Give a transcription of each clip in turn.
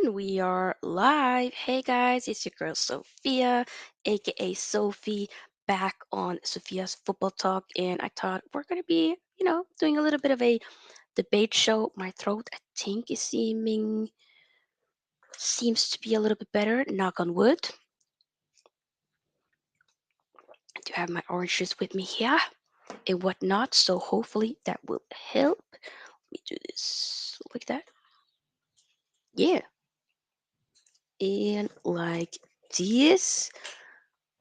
And we are live. Hey guys, it's your girl Sophia, aka Sophie, back on Sophia's Football Talk. And I thought we're gonna be, doing a little bit of a debate show. My throat, I think, is seems to be a little bit better. Knock on wood. I do have my oranges with me here and whatnot, so hopefully that will help. Let me do this like that. Yeah, and like this.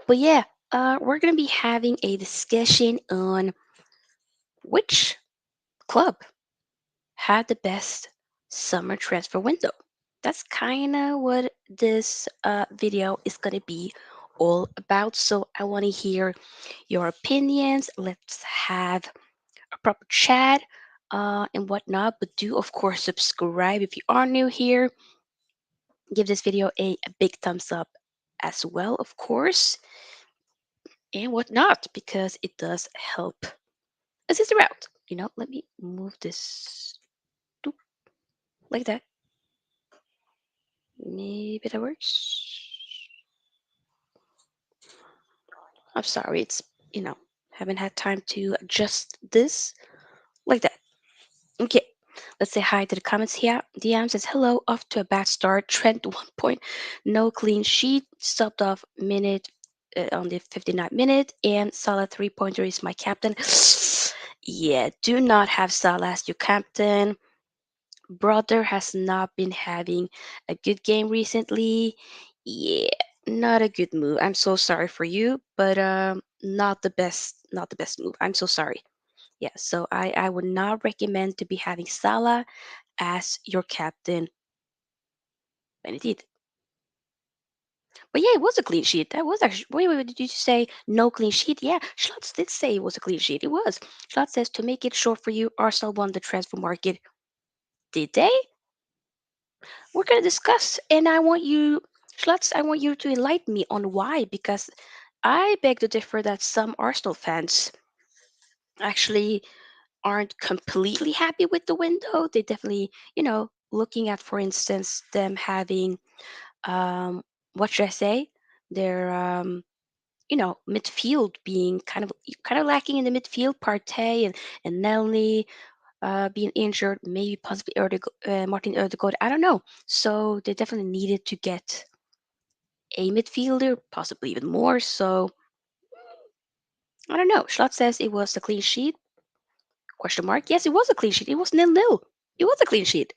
But yeah, we're gonna be having a discussion on which club had the best summer transfer window. That's kind of what this video is gonna be all about. So I want to hear your opinions. Let's have a proper chat and whatnot. But do of course subscribe if you are new here. Give this video a big thumbs up as well, of course, and whatnot, because it does help assist the route. Let me move this doop, like that. Maybe that works. I'm sorry, haven't had time to adjust this like that. Okay, let's say hi to the comments here. DM says hello, off to a bad start. Trent 1 point, no clean sheet, subbed off minute on the 59th minute, and Salah 3 pointer is my captain. Yeah, do not have Salah as your captain. Brother has not been having a good game recently. Yeah, not a good move. I'm so sorry for you, but not the best move. I'm so sorry. Yeah, so I would not recommend to be having Salah as your captain. And it did. But yeah, it was a clean sheet. That was actually wait, did you say no clean sheet? Yeah, Schlotz did say it was a clean sheet. It was. Schlotz says to make it short for you, Arsenal won the transfer market. Did they? We're gonna discuss, and I want you to enlighten me on why, because I beg to differ that some Arsenal fans actually aren't completely happy with the window. They definitely, looking at, for instance, them having, what should I say, their, midfield being kind of lacking in the midfield. Partey and Nelly being injured, maybe possibly Martin Odegaard. I don't know. So they definitely needed to get a midfielder, possibly even more. So I don't know. Schlott says it was a clean sheet. Question mark. Yes, it was a clean sheet. It was 0-0. It was a clean sheet.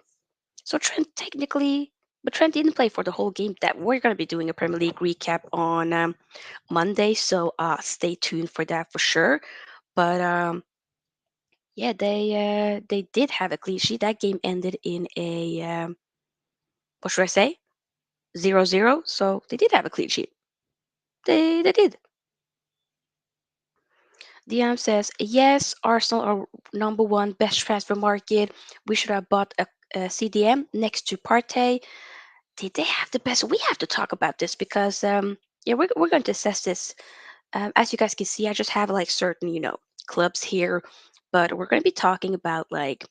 So Trent technically, but Trent didn't play for the whole game. That we're going to be doing a Premier League recap on Monday. So stay tuned for that for sure. But yeah, they did have a clean sheet. That game ended in a what should I say? 0-0. So they did have a clean sheet. They did. DM says, yes, Arsenal are number one best transfer market. We should have bought a CDM next to Partey. Did they have the best? We have to talk about this because, yeah, we're going to assess this. As you guys can see, I just have like certain, clubs here, but we're going to be talking about like,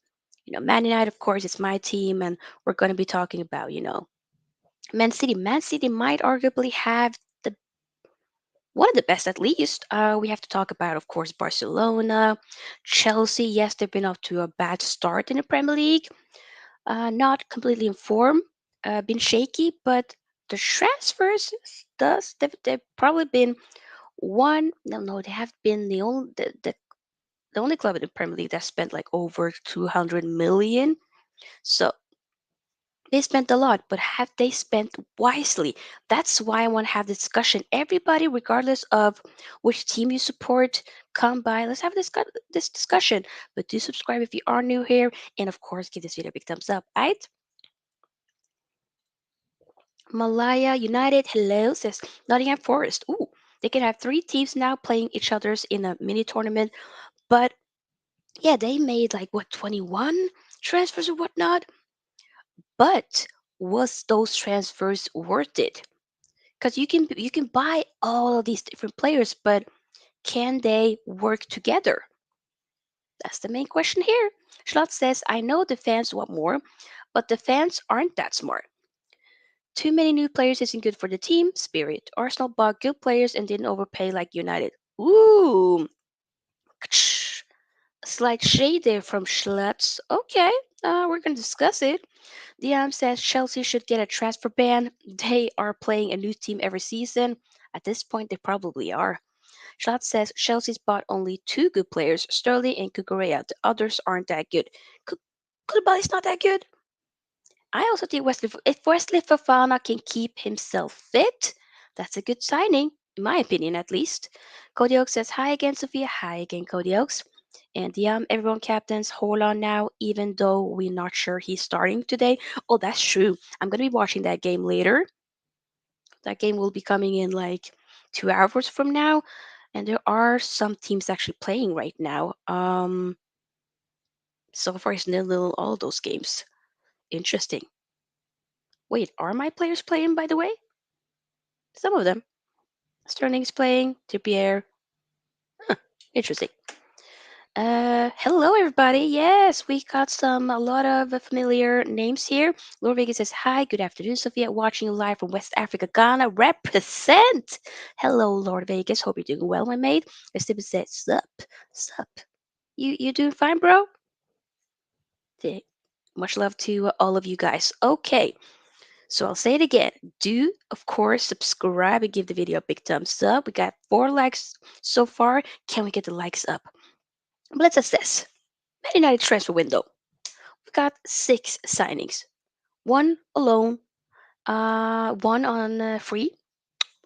Man United, of course, it's my team, and we're going to be talking about, Man City. Man City might arguably have the one of the best at least. We have to talk about, of course, Barcelona, Chelsea. Yes, they've been off to a bad start in the Premier League. Not completely in form, been shaky, but the transfers they've probably been one. No, they have been the only club in the Premier League that spent like over 200 million. So they spent a lot, but have they spent wisely? That's why I want to have this discussion. Everybody, regardless of which team you support, come by. Let's have this discussion. But do subscribe if you are new here. And of course, give this video a big thumbs up. Alright? Malaya United, hello, says Nottingham Forest. Ooh, they can have three teams now playing each other's in a mini tournament. But yeah, they made like what 21 transfers or whatnot. But was those transfers worth it? Because you can buy all of these different players, but can they work together? That's the main question here. Schlott says, I know the fans want more, but the fans aren't that smart. Too many new players isn't good for the team spirit. Arsenal bought good players and didn't overpay like United. Ooh, slight shade there from Schlutz. Okay, we're gonna discuss it. Diam says Chelsea should get a transfer ban. They are playing a new team every season. At this point, they probably are. Schlutz says Chelsea's bought only two good players, Sterling and Kukurea. The others aren't that good. Koulibaly's not that good. I also think if Wesley Fofana can keep himself fit, that's a good signing, in my opinion at least. Cody Oaks says hi again, Sophia. Hi again, Cody Oaks. And everyone captains Holland now, even though we're not sure he's starting today. Oh, that's true. I'm gonna be watching that game later. That game will be coming in like 2 hours from now, and there are some teams actually playing right now. So far it's nil all those games. Interesting. Wait, are my players playing by the way? Some of them. Sterling's playing. Trippier. Interesting. Hello everybody. Yes, we got a lot of familiar names here. Lord Vegas says hi. Good afternoon, Sophia. Watching you live from West Africa, Ghana. Represent. Hello, Lord Vegas. Hope you're doing well, my mate. Stephen says sup, sup. You doing fine, bro? Yeah. Much love to all of you guys. Okay, so I'll say it again. Do, of course, subscribe and give the video a big thumbs up. We got 4 likes so far. Can we get the likes up? Let's assess. Man United transfer window. We got 6 signings. One alone, one on free.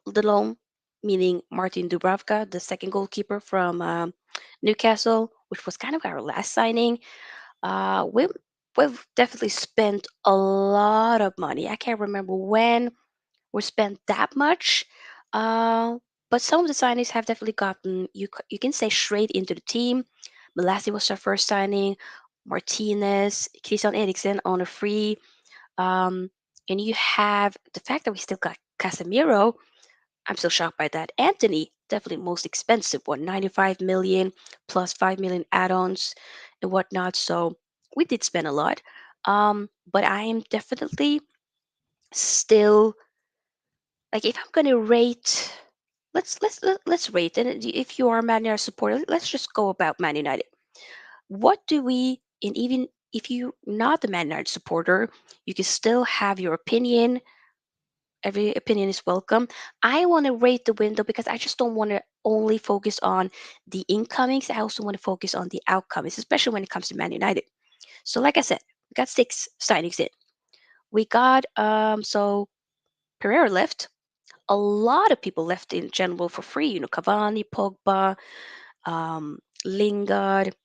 The loan, meaning Martin Dubravka, the second goalkeeper from Newcastle, which was kind of our last signing. We've definitely spent a lot of money. I can't remember when we spent that much. Uh, but some of the signings have definitely gotten you can say straight into the team. Malacia was our first signing. Martinez, Christian Eriksen on a free. Um, and you have the fact that we still got Casemiro. I'm still shocked by that. Antony, definitely most expensive one, 95 million plus 5 million add-ons and whatnot. So we did spend a lot. But I am definitely still like if I'm gonna rate, let's rate. And if you are a Man United supporter, let's just go about Man United. What do we? And even if you're not the Man United supporter, you can still have your opinion. Every opinion is welcome. I want to rate the window because I just don't want to only focus on the incomings. I also want to focus on the outcomes, especially when it comes to Man United. So, like I said, we got 6 signings in. We got so Pereira left. A lot of people left in general for free. Cavani, Pogba, Lingard,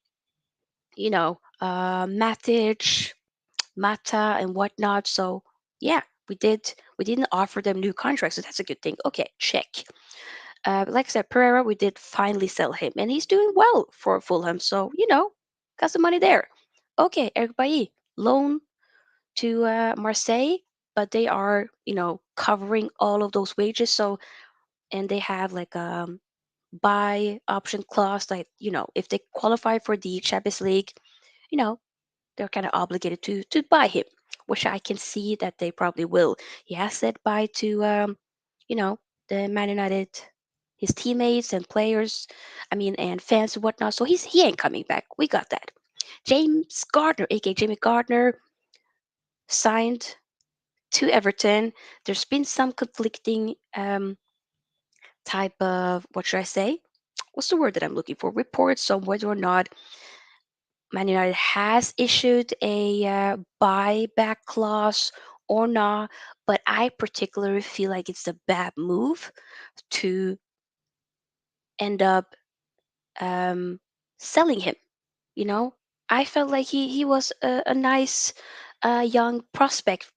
Matic, Mata, and whatnot. So yeah, we didn't offer them new contracts, so that's a good thing. Okay, check. Like I said, Pereira, we did finally sell him, and he's doing well for Fulham. So got some money there. Okay, Eric Bailly, loan to Marseille, but they are covering all of those wages. So and they have like buy option clause, like if they qualify for the Champions League, you know they're kind of obligated to buy him, which I can see that they probably will. He has said bye to you know the Man United, his teammates and players, I mean, and fans and whatnot. So he ain't coming back. We got that. James Gardner, aka Jamie Gardner, signed to Everton. There's been some conflicting type of, what should I say? What's the word that I'm looking for? Reports on whether or not Man United has issued a buyback clause or not, but I particularly feel like it's a bad move to end up um, selling him. You know, I felt like he was a nice young prospect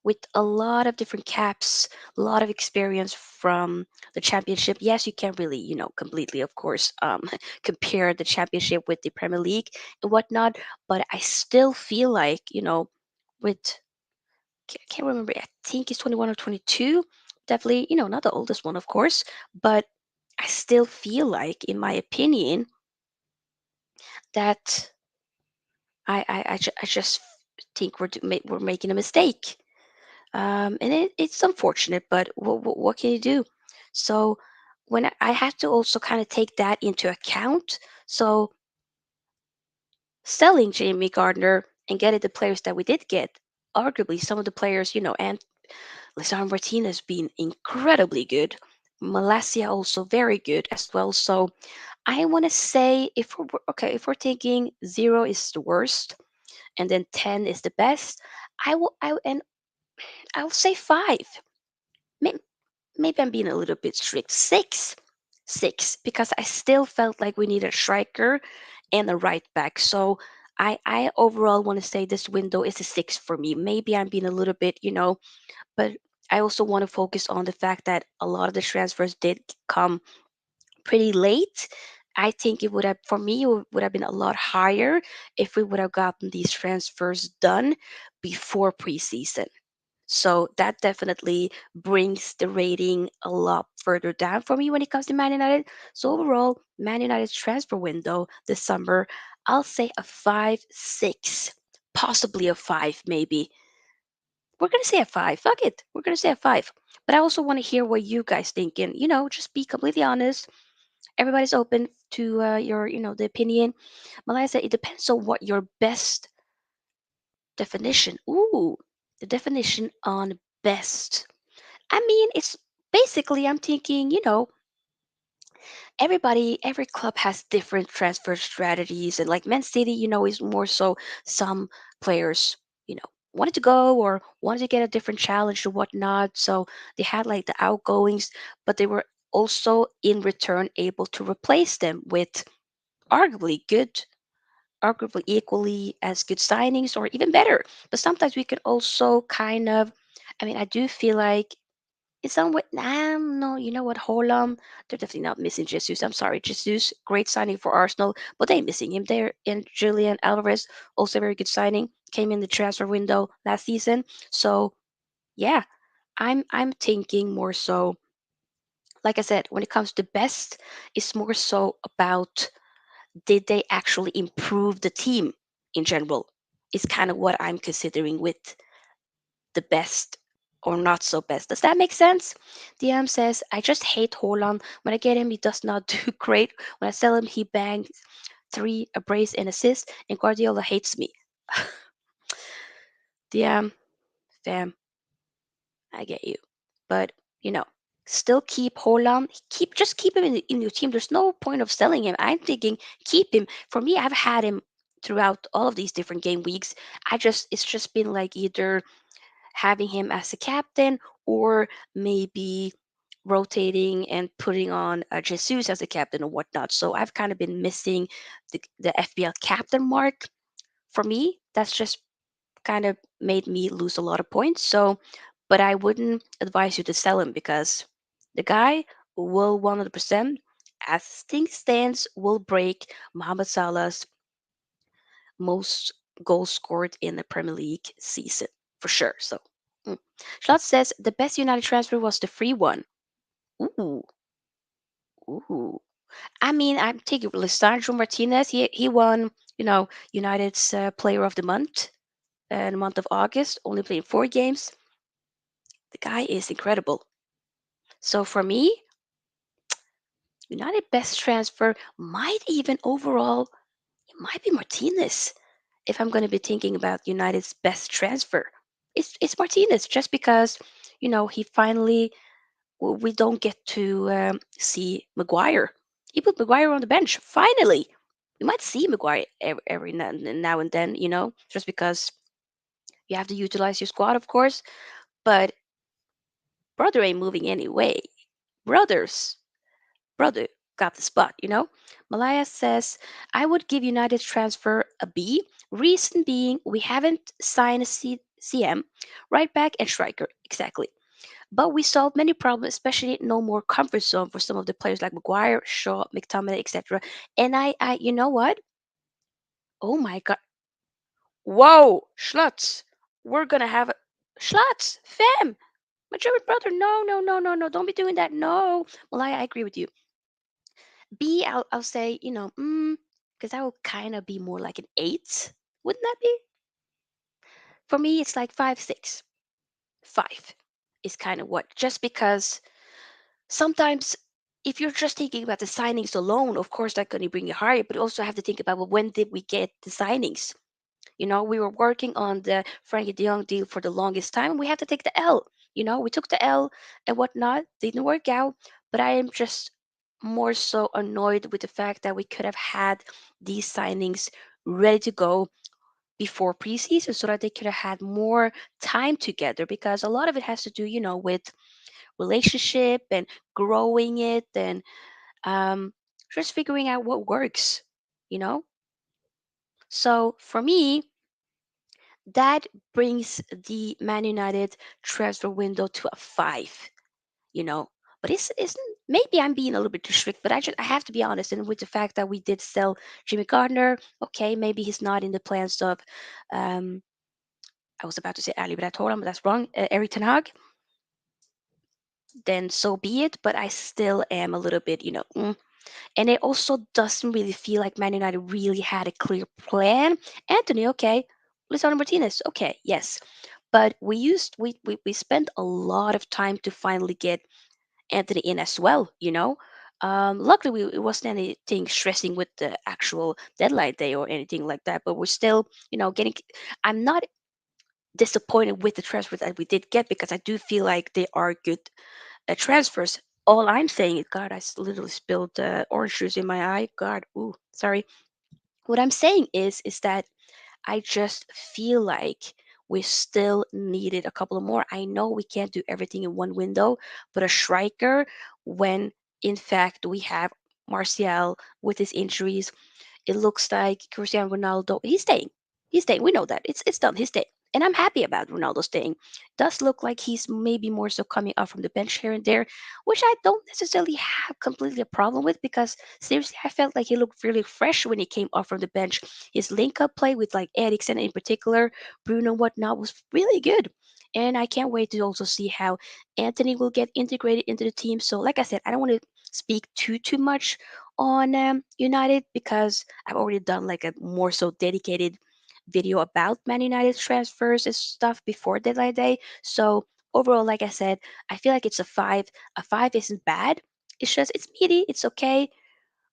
with a lot of different caps, a lot of experience from the championship. Yes, you can't really, completely, of course, compare the championship with the Premier League and whatnot. But I still feel like, with I can't remember. I think he's 21 or 22. Definitely, not the oldest one, of course. But I still feel like, in my opinion, that I just think we're making a mistake. And it's unfortunate, but what can you do? So when I had to also kind of take that into account, so selling Jamie Gardner and getting the players that we did get, arguably some of the players, and Lisandro Martinez being incredibly good. Malacia also very good as well. So I want to say if we're thinking 0 is the worst and then 10 is the best, and I'll say 5. Maybe, maybe I'm being a little bit strict. 6. 6 because I still felt like we needed a striker and a right back. So I overall want to say this window is a 6 for me. Maybe I'm being a little bit, but I also want to focus on the fact that a lot of the transfers did come pretty late. I think it would have, for me, it would have been a lot higher if we would have gotten these transfers done before preseason. So that definitely brings the rating a lot further down for me when it comes to Man United. So overall, Man United's transfer window this summer, I'll say a 5, 6, possibly a 5, maybe. We're gonna say a 5. Fuck it. We're gonna say a 5. But I also want to hear what you guys think, and just be completely honest. Everybody's open to your, the opinion. Malaya said it depends on what your best definition. Ooh, the definition on best. I mean, it's basically, I'm thinking, every club has different transfer strategies. And like Man City, is more so some players, wanted to go or wanted to get a different challenge or whatnot. So they had like the outgoings, but they were also in return able to replace them with arguably equally as good signings or even better. But sometimes we can also kind of, I mean, I do feel like it's somewhat, no, you know what, Holland, they're definitely not missing Jesus. I'm sorry, Jesus, great signing for Arsenal, but they missing him there. And Julian Alvarez, also very good signing, came in the transfer window last season. So yeah, I'm thinking more so, like I said, when it comes to best, it's more so about did they actually improve the team in general? Is kind of what I'm considering with the best or not so best. Does that make sense? DM says, I just hate Holland. When I get him, he does not do great. When I sell him, he bangs 3, a brace, and assist, and Guardiola hates me. DM, fam, I get you. But, you know, still keep Holland. Just keep him in your team. There's no point of selling him. I'm thinking keep him. For me, I've had him throughout all of these different game weeks. It's just been like either having him as a captain or maybe rotating and putting on Jesus as a captain or whatnot. So I've kind of been missing the FBL captain mark. For me, that's just kind of made me lose a lot of points. So, but I wouldn't advise you to sell him because the guy will 100%, as things stands, will break Mohamed Salah's most goals scored in the Premier League season for sure. So, mm. Schlotz says the best United transfer was the free one. Ooh, ooh. I mean, I'm taking Lisandro Martinez. He won, United's Player of the Month in the month of August. Only playing 4 games. The guy is incredible. So for me, United best transfer might even overall it might be Martinez. If I'm going to be thinking about United's best transfer, it's Martinez just because he finally we don't get to see Maguire. He put Maguire on the bench. Finally, we might see Maguire every now and then. Just because you have to utilize your squad, of course. But brother ain't moving anyway. Brothers, brother got the spot. Malaya says I would give United's transfer a B. Reason being we haven't signed a CM, right back and striker exactly. But we solved many problems, especially no more comfort zone for some of the players like Maguire, Shaw, McTominay, etc. And you know what? Oh my God! Whoa, Schlutz, we're gonna have a Schlutz, fam, my German brother. No, no, no, no, no! Don't be doing that. No, Malaya, I agree with you. B, I'll say because that will kind of be more like an 8. Wouldn't that be? For me, it's like 5, 6. 5 is kind of what, just because sometimes if you're just thinking about the signings alone, of course that's going to bring you higher, but you also have to think about, well, when did we get the signings? We were working on the Frankie de Jong deal for the longest time, and we had to take the L. We took the L and whatnot. Didn't work out, but I am just more so annoyed with the fact that we could have had these signings ready to go before preseason so that they could have had more time together, because a lot of it has to do, with relationship and growing it, and um, just figuring out what works, you know? So for me, that brings the Man United transfer window to a 5, you know. But it's maybe I'm being a little bit too strict, but I have to be honest. And with the fact that we did sell Jimmy Gardner, okay, maybe he's not in the plans of, um, I was about to say Ali, but I told him that's wrong. Eric Ten Hag, then so be it. But I still am a little bit, And it also doesn't really feel like Man United really had a clear plan. Antony, okay. Lisandro Martinez, okay, yes. But we spent a lot of time to finally get Antony in as well. Luckily, it wasn't anything stressing with the actual deadline day or anything like that. But we're still, getting. I'm not disappointed with the transfers that we did get, because I do feel like they are good transfers. All I'm saying is, God, literally spilled orange juice in my eye. God, ooh, sorry. What I'm saying is that I just feel like we still needed a couple of more. I know we can't do everything in one window, but a striker, when in fact we have Martial with his injuries, it looks like Cristiano Ronaldo, he's staying. He's staying. We know that. It's done. He's staying. And I'm happy about Ronaldo staying. Does look like he's maybe more so coming up from the bench here and there, which I don't necessarily have completely a problem with, because seriously, I felt like he looked really fresh when he came up from the bench. His link up play with like Eriksen in particular, Bruno, whatnot, was really good. And I can't wait to also see how Antony will get integrated into the team. So, like I said, I don't want to speak too much on United, because I've already done like a more so dedicated video about Man United transfers and stuff before deadline day. So overall, like I said, I feel like it's a 5. A 5 isn't bad. It's just it's meaty, it's okay,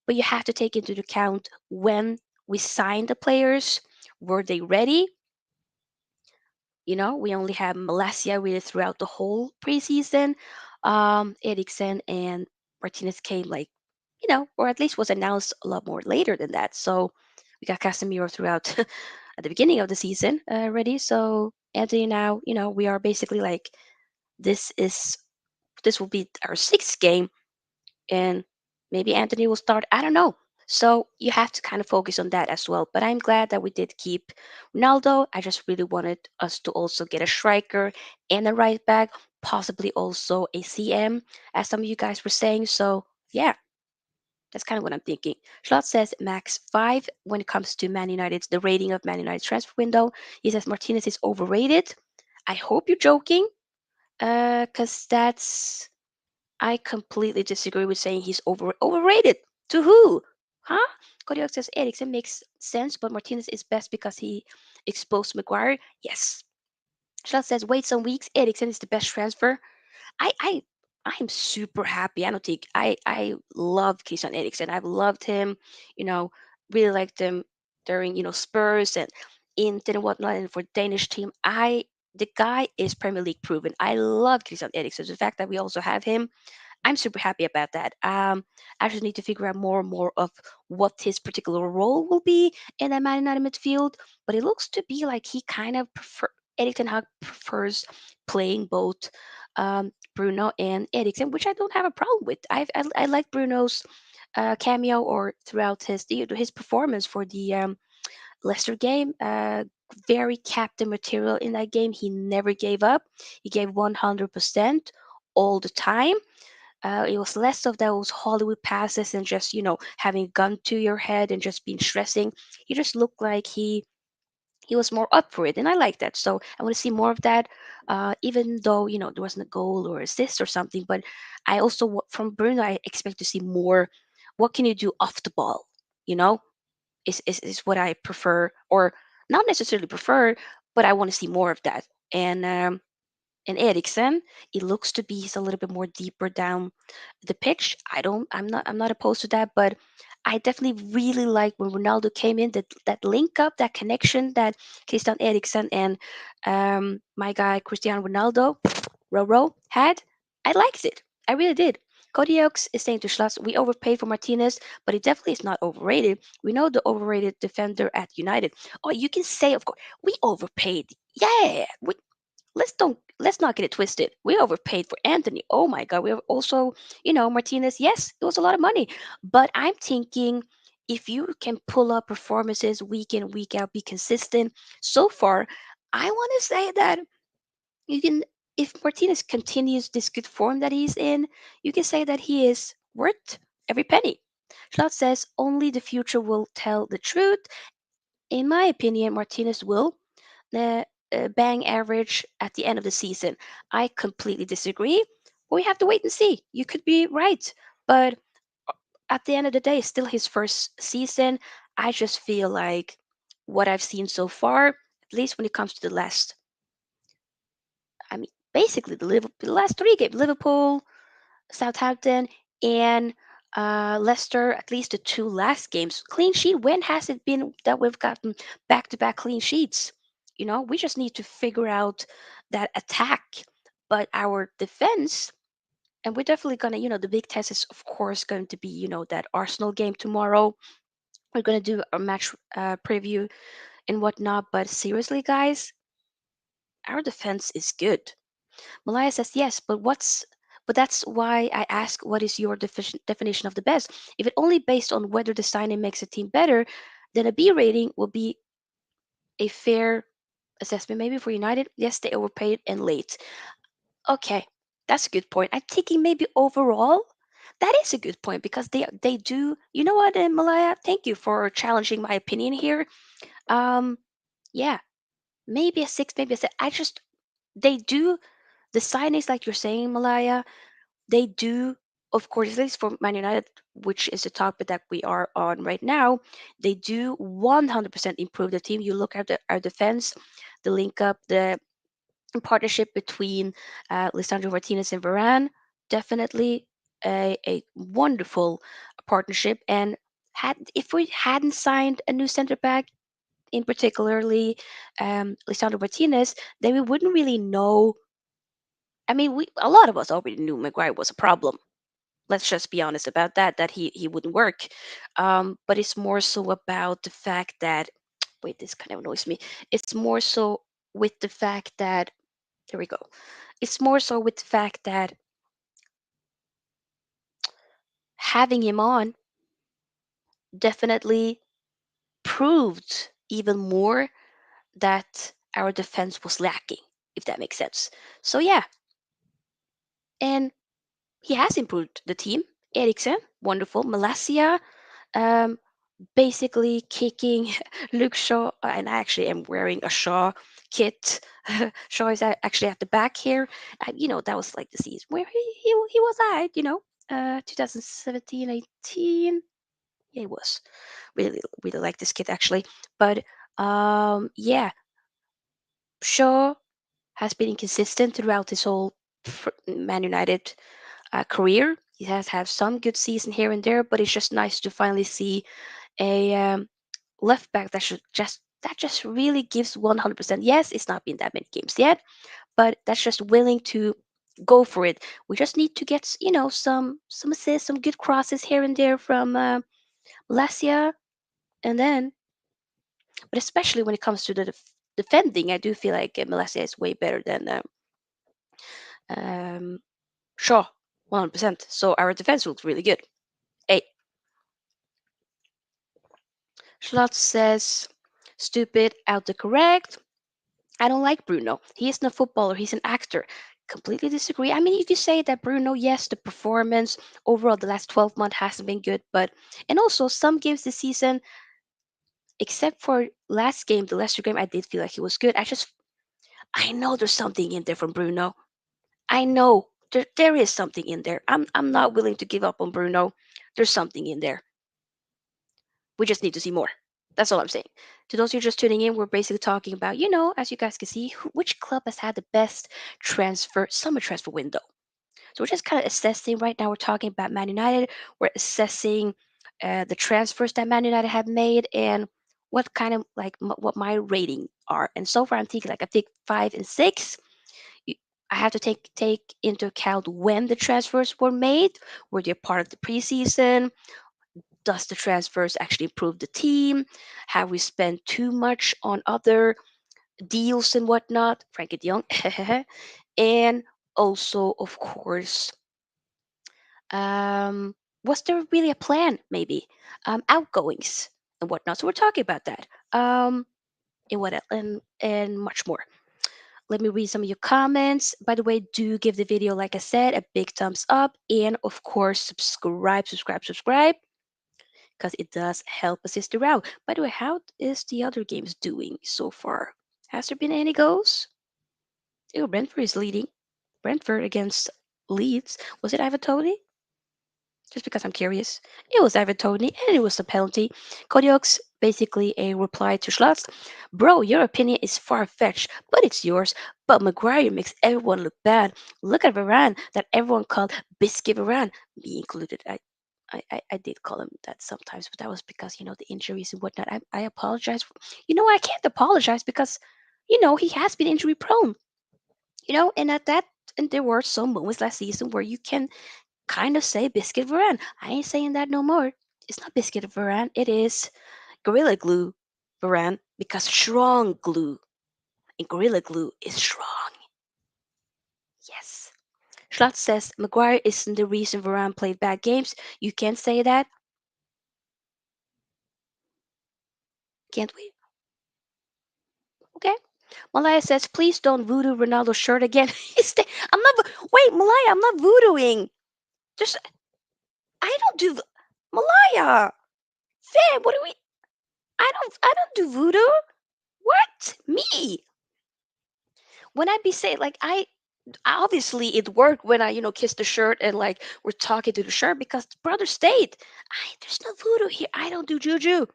but you have to take into account when we signed the players. Were they ready? We only have Malacia really throughout the whole preseason. Eriksen and Martinez came like, or at least was announced a lot more later than that. So we got Casemiro throughout at the beginning of the season already. So Anthony now, we are basically like, this is this will be our 6th game, and maybe Anthony will start. I don't know. So you have to kind of focus on that as well. But I'm glad that we did keep Ronaldo. I just really wanted us to also get a striker and a right back, possibly also a CM, as some of you guys were saying. So yeah, that's kind of what I'm thinking. Schlott says max 5 when it comes to Man United's the rating of Man United's transfer window. He says Martinez is overrated. I hope you're joking, because that's I completely disagree with saying he's overrated. To who? Huh? Kodiak says Eriksen makes sense, but Martinez is best because he exposed Maguire. Yes. Shell says wait some weeks. Eriksen is the best transfer. I I'm super happy. I don't think I love Christian Eriksen. I've loved him, you know, really liked him during, Spurs and Inter and whatnot, and for Danish team. The guy is Premier League proven. I love Christian Eriksen. The fact that we also have him, I'm super happy about that. I just need to figure out more and more of what his particular role will be in that Man United midfield. But it looks to be like he kind of Erik Ten Hag prefers playing both Bruno and Eriksen, which I don't have a problem with. I like Bruno's cameo or throughout his performance for the Leicester game. Very captain material in that game. He never gave up. He gave 100% all the time. It was less of those Hollywood passes and just, having a gun to your head and just being stressing. He just looked like he was more up for it, and I like that. So I want to see more of that. Even though there wasn't a goal or assist or something, but I also from Bruno I expect to see more. What can you do off the ball? You know, is what I prefer, or not necessarily prefer, but I want to see more of that. And And Eriksen, it looks to be he's a little bit more deeper down the pitch. I'm not opposed to that, but I definitely really like when Ronaldo came in, that link up, that connection that Christian Eriksen and my guy Cristiano Ronaldo Roro had. I liked it. I really did. Cody Oaks is saying to Schloss, we overpaid for Martinez, but he definitely is not overrated. We know the overrated defender at United. Oh, you can say, of course, we overpaid. Yeah, let's not get it twisted. We overpaid for Antony. Oh my God, we have also, Martinez. Yes, it was a lot of money, but I'm thinking if you can pull up performances week in week out, be consistent. So far, I want to say that you can, if Martinez continues this good form that he's in, you can say that he is worth every penny. Schlott says only the future will tell the truth. In my opinion, Martinez will the bang average at the end of the season. I completely disagree. We have to wait and see. You could be right, but at the end of the day, it's still his first season. I just feel like what I've seen so far, at least when it comes to the last, I mean, basically the last three games, Liverpool, Southampton, and Leicester, at least the two last games. Clean sheet. When has it been that we've gotten back to back clean sheets? We just need to figure out that attack. But our defense, and we're definitely going to, the big test is, of course, going to be, that Arsenal game tomorrow. We're going to do a match preview and whatnot. But seriously, guys, our defense is good. Malaya says yes, but that's why I ask what is your definition of the best? If it only based on whether the signing makes a team better, then a B rating will be a fair assessment. Maybe for United, yes, they overpaid and late. Okay, that's a good point. I'm thinking maybe overall, that is a good point because they do. You know what, Malaya? Thank you for challenging my opinion here. Um, yeah, maybe a six, maybe a seven. They do the signings like you're saying, Malaya. They do, of course, at least for Man United, which is the topic that we are on right now, they do 100% improve the team. You look at our defense, the link up, the partnership between Lisandro Martinez and Varane, definitely a wonderful partnership. And if we hadn't signed a new center back, in particularly Lisandro Martinez, then we wouldn't really know. I mean, a lot of us already knew Maguire was a problem. Let's just be honest about that he wouldn't work. But it's more so about the fact that wait, this kind of annoys me. It's more so with the fact that there we go. It's more so with the fact that having him on definitely proved even more that our defense was lacking, if that makes sense. So yeah, and he has improved the team. Eriksen, wonderful. Malacia, um, basically kicking Luke Shaw, and I actually am wearing a Shaw kit. Shaw is actually at the back here. That was like the season where he was at, 2017, 18. Yeah, he was really really like this kid actually. But yeah, Shaw has been inconsistent throughout his whole Man United career. He has had some good season here and there, but it's just nice to finally see a left back that just really gives 100%. Yes, it's not been that many games yet, but that's just willing to go for it. We just need to get some assists, some good crosses here and there from Malacia, and then, but especially when it comes to the defending, I do feel like Malacia is way better than um, Shaw, 100%. So our defense looks really good. Hey, Schlotz says, stupid, autocorrect. I don't like Bruno. He isn't a footballer, he's an actor. Completely disagree. I mean, you could say that Bruno, yes, the performance overall the last 12 months hasn't been good, but, and also some games this season, except for last game, the Leicester game, I did feel like he was good. I know there's something in there from Bruno. I know there is something in there. I'm not willing to give up on Bruno. There's something in there. We just need to see more. That's all I'm saying. To those who are just tuning in, we're basically talking about, as you guys can see, which club has had the best summer transfer window. So we're just kind of assessing right now. We're talking about Man United. We're assessing the transfers that Man United have made and what kind of what my rating are. And so far, I'm thinking I think 5 and 6. You, I have to take into account when the transfers were made. Were they part of the preseason? Does the transfers actually improve the team? Have we spent too much on other deals and whatnot? Frankie de Jong, and also, of course, was there really a plan? Maybe outgoings and whatnot. So we're talking about that. And what else? And much more. Let me read some of your comments. By the way, do give the video, like I said, a big thumbs up, and of course, subscribe, because it does help assist the route. By the way, how is the other games doing so far? Has there been any goals? Oh, Brentford is leading. Brentford against Leeds. Was it Ivan Toney? Just because I'm curious. It was Ivan Toney, and it was a penalty. Kodioks, basically a reply to Schlotz. Bro, your opinion is far-fetched, but it's yours. But Maguire makes everyone look bad. Look at Varane, that everyone called Biscuit Varane, me included. I did call him that sometimes, but that was because, the injuries and whatnot. I apologize. I can't apologize because, he has been injury prone. And there were some moments last season where you can kind of say Biscuit Varane. I ain't saying that no more. It's not Biscuit Varane. It is Gorilla Glue Varane because strong glue and Gorilla Glue is strong. Yes. Schlotz says Maguire isn't the reason Varane played bad games. You can't say that, can't we? Okay. Malaya says, please don't voodoo Ronaldo's shirt again. I'm not. Wait, Malaya, I'm not voodooing. Just I don't do Malaya. Fam, what do we? I don't do voodoo. What? Me? When I be saying obviously it worked when I kissed the shirt and we're talking to the shirt because the brother stayed. There's no voodoo here. I don't do juju.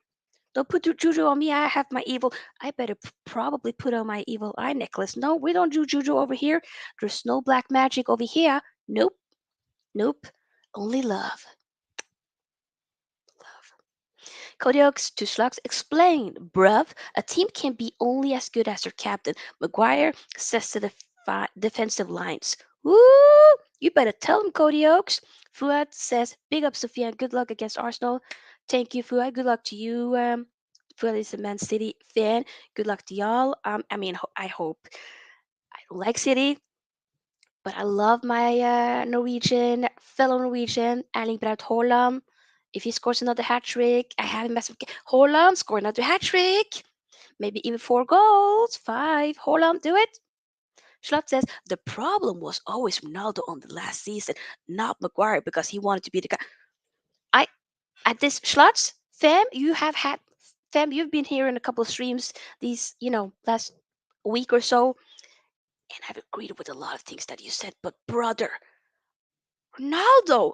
Don't put juju on me. I have my evil. I better probably put on my evil eye necklace. No, we don't do juju over here. There's no black magic over here. Nope. Nope. Only love. Love. Kodiox to Slugs explained, bruv, a team can be only as good as their captain. Maguire says to the defensive lines. Woo! You better tell him, Cody Oaks. Fuad says, big up, Sophia, and good luck against Arsenal. Thank you, Fuad. Good luck to you. Fuad is a Man City fan. Good luck to y'all. I hope. I don't like City, but I love my Norwegian, fellow Norwegian, Erling Braut Haaland. If he scores another hat trick, I have him as Haaland score another hat trick. Maybe even 4 goals, 5. Haaland, do it. Schlott says the problem was always Ronaldo on the last season, not Maguire, because he wanted to be the guy. I at this Schlotz, you've been here in a couple of streams these, last week or so, and I've agreed with a lot of things that you said. But brother, Ronaldo,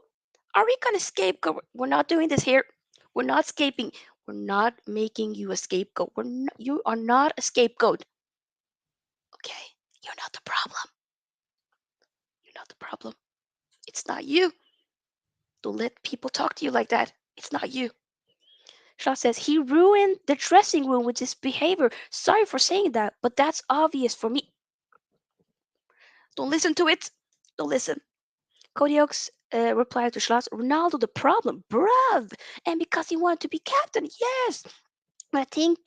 are we gonna scapegoat? We're not doing this here. We're not scaping. We're not making you a scapegoat. You are not a scapegoat. Okay, you're not the problem. You're not the problem. It's not you. Don't let people talk to you like that. It's not you. Shaw says he ruined the dressing room with his behavior. Sorry for saying that, but that's obvious for me. Don't listen to it. Don't listen. Cody Oaks replied to Schloss, Ronaldo the problem, bruv. And because he wanted to be captain, yes. But I think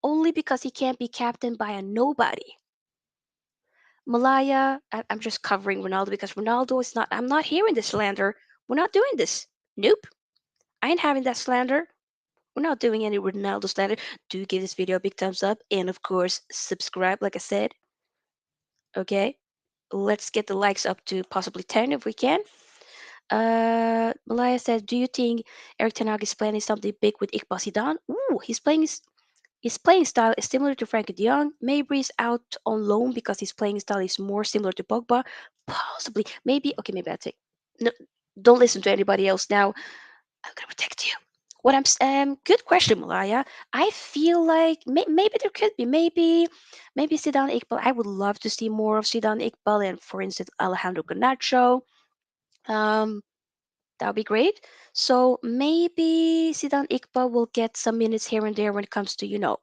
only because he can't be captain by a nobody. Malaya, I'm just covering Ronaldo because Ronaldo is not, I'm not hearing this slander. We're not doing this. Nope. I ain't having that slander. We're not doing any Ronaldo slander. Do give this video a big thumbs up and, of course, subscribe, like I said. Okay? Let's get the likes up to possibly 10 if we can. Malaya says, do you think Eric Ten Hag is planning something big with Iqbal Zidane? Ooh, his playing style is similar to Frankie de Jong. Maybe he's out on loan because his playing style is more similar to Pogba. Possibly. Maybe. Okay, maybe I'll take. No, don't listen to anybody else now. I'm going to protect you. Good question, Malaya. I feel like maybe there could be maybe Zidane Iqbal. I would love to see more of Zidane Iqbal and, for instance, Alejandro Garnacho. Um, that would be great. So maybe Zidane Iqbal will get some minutes here and there when it comes to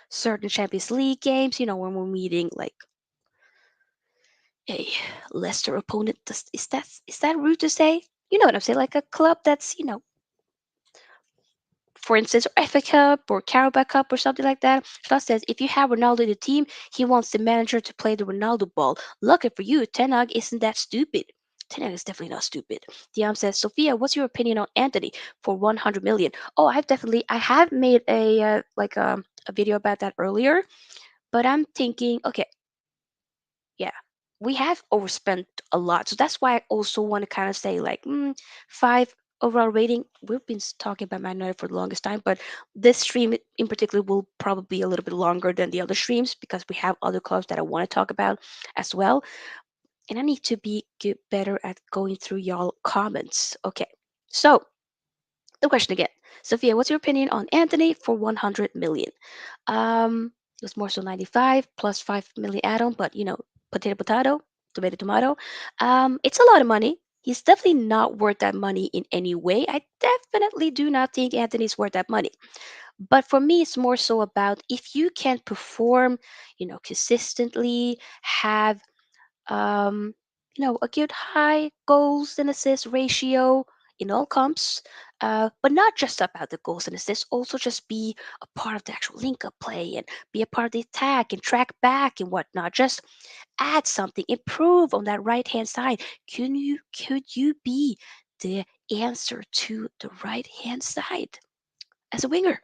certain Champions League games. When we're meeting like a lesser opponent. Is that rude to say? You know what I'm saying? Like a club that's for instance, FA Cup or Carabao Cup or something like that. Schloss says if you have Ronaldo in the team, he wants the manager to play the Ronaldo ball. Lucky for you, Ten Hag isn't that stupid. Ten Hag is definitely not stupid. Diam says, Sophia, what's your opinion on Antony for 100 million? Oh, I have made a video about that earlier, but I'm thinking, okay, yeah, we have overspent a lot. So that's why I also want to kind of say like five overall rating. We've been talking about Man United for the longest time, but this stream in particular will probably be a little bit longer than the other streams because we have other clubs that I want to talk about as well. And I need to be better at going through y'all comments. Okay, so the question again, Sophia, what's your opinion on Anthony for 100 million? It was more so 95 plus 5 million add-on, but potato potato, tomato tomato. It's a lot of money. He's definitely not worth that money in any way. I definitely do not think Anthony's worth that money. But for me, it's more so about if you can perform, consistently, have a good high goals and assist ratio in all comps. But not just about the goals and assists, also just be a part of the actual link up play and be a part of the attack and track back and whatnot. Just add something, improve on that right hand side. Could you be the answer to the right hand side as a winger?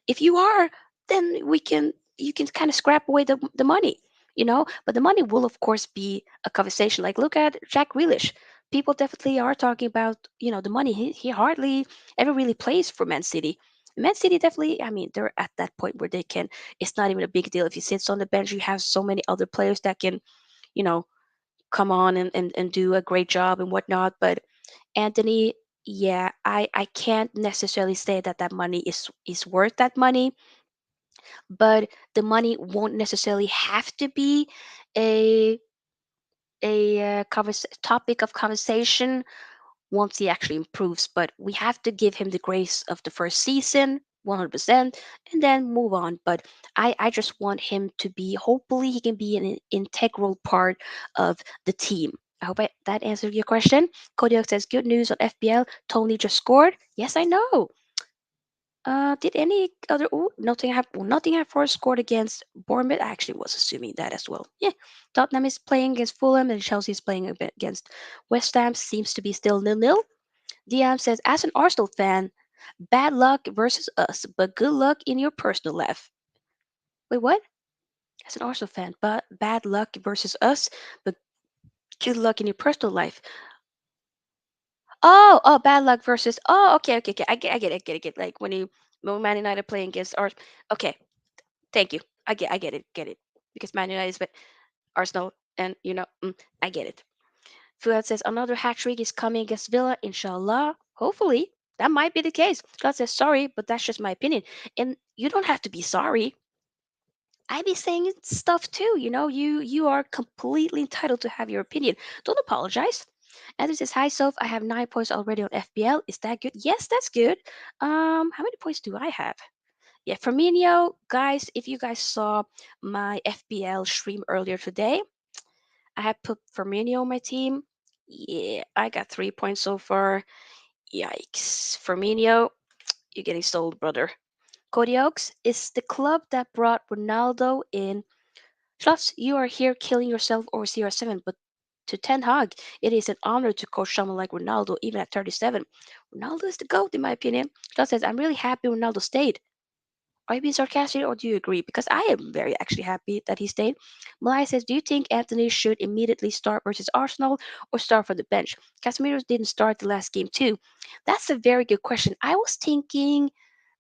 If you are, then you can kind of scrap away the money, But the money will of course be a conversation. Like look at Jack Grealish. People definitely are talking about the money. He hardly ever really plays for Man City. Man City definitely. I mean, they're at that point where they can. It's not even a big deal if he sits on the bench. You have so many other players that can you know come on and do a great job and whatnot. But Anthony, yeah, I can't necessarily say that that money is worth that money, but the money won't necessarily have to be a topic of conversation once he actually improves. But we have to give him the grace of the first season. 100% and then move on, but I just want him to be, hopefully he can be an integral part of the team. I hope that answered your question. Kodiak says good news on FBL. Tony just scored. Yes, I know. Did any other? Oh, Nottingham Forest scored against Bournemouth. I actually was assuming that as well. Yeah, Tottenham is playing against Fulham and Chelsea is playing a bit against West Ham. Seems to be still 0-0. Diam says, as an Arsenal fan, bad luck versus us, but good luck in your personal life. Wait, what? As an Arsenal fan, but bad luck versus us, but good luck in your personal life. Oh, bad luck versus. Oh, okay. I get it. Like when Man United playing against Arsenal. Okay, thank you. I get it. Because Man United is but Arsenal, and I get it. Fuad says another hat trick is coming against Villa, inshallah. Hopefully, that might be the case. God says sorry, but that's just my opinion. And you don't have to be sorry. I be saying stuff too. You are completely entitled to have your opinion. Don't apologize. And this says, hi Soph, I have 9 points already on FBL. Is that good? Yes, that's good. How many points do I have? Yeah, Firmino, guys, if you guys saw my FBL stream earlier today, I had put Firmino on my team. Yeah, I got 3 points so far. Yikes. Firmino, you're getting sold, brother. Cody Oaks is the club that brought Ronaldo in. Schloss, you are here killing yourself over CR7, but to Ten Hag, it is an honor to coach someone like Ronaldo, even at 37. Ronaldo is the GOAT, in my opinion. Schloss says, I'm really happy Ronaldo stayed. Are you being sarcastic or do you agree? Because I am very actually happy that he stayed. Malai says, do you think Anthony should immediately start versus Arsenal or start from the bench? Casemiro didn't start the last game too. That's a very good question. I was thinking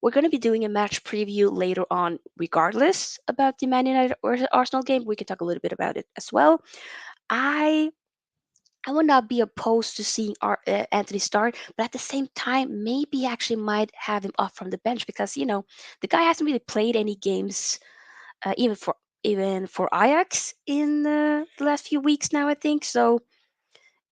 we're going to be doing a match preview later on, regardless about the Man United or Arsenal game. We can talk a little bit about it as well. I I would not be opposed to seeing Anthony start, but at the same time, maybe actually might have him off from the bench because the guy hasn't really played any games, even for Ajax in the last few weeks now. I think so.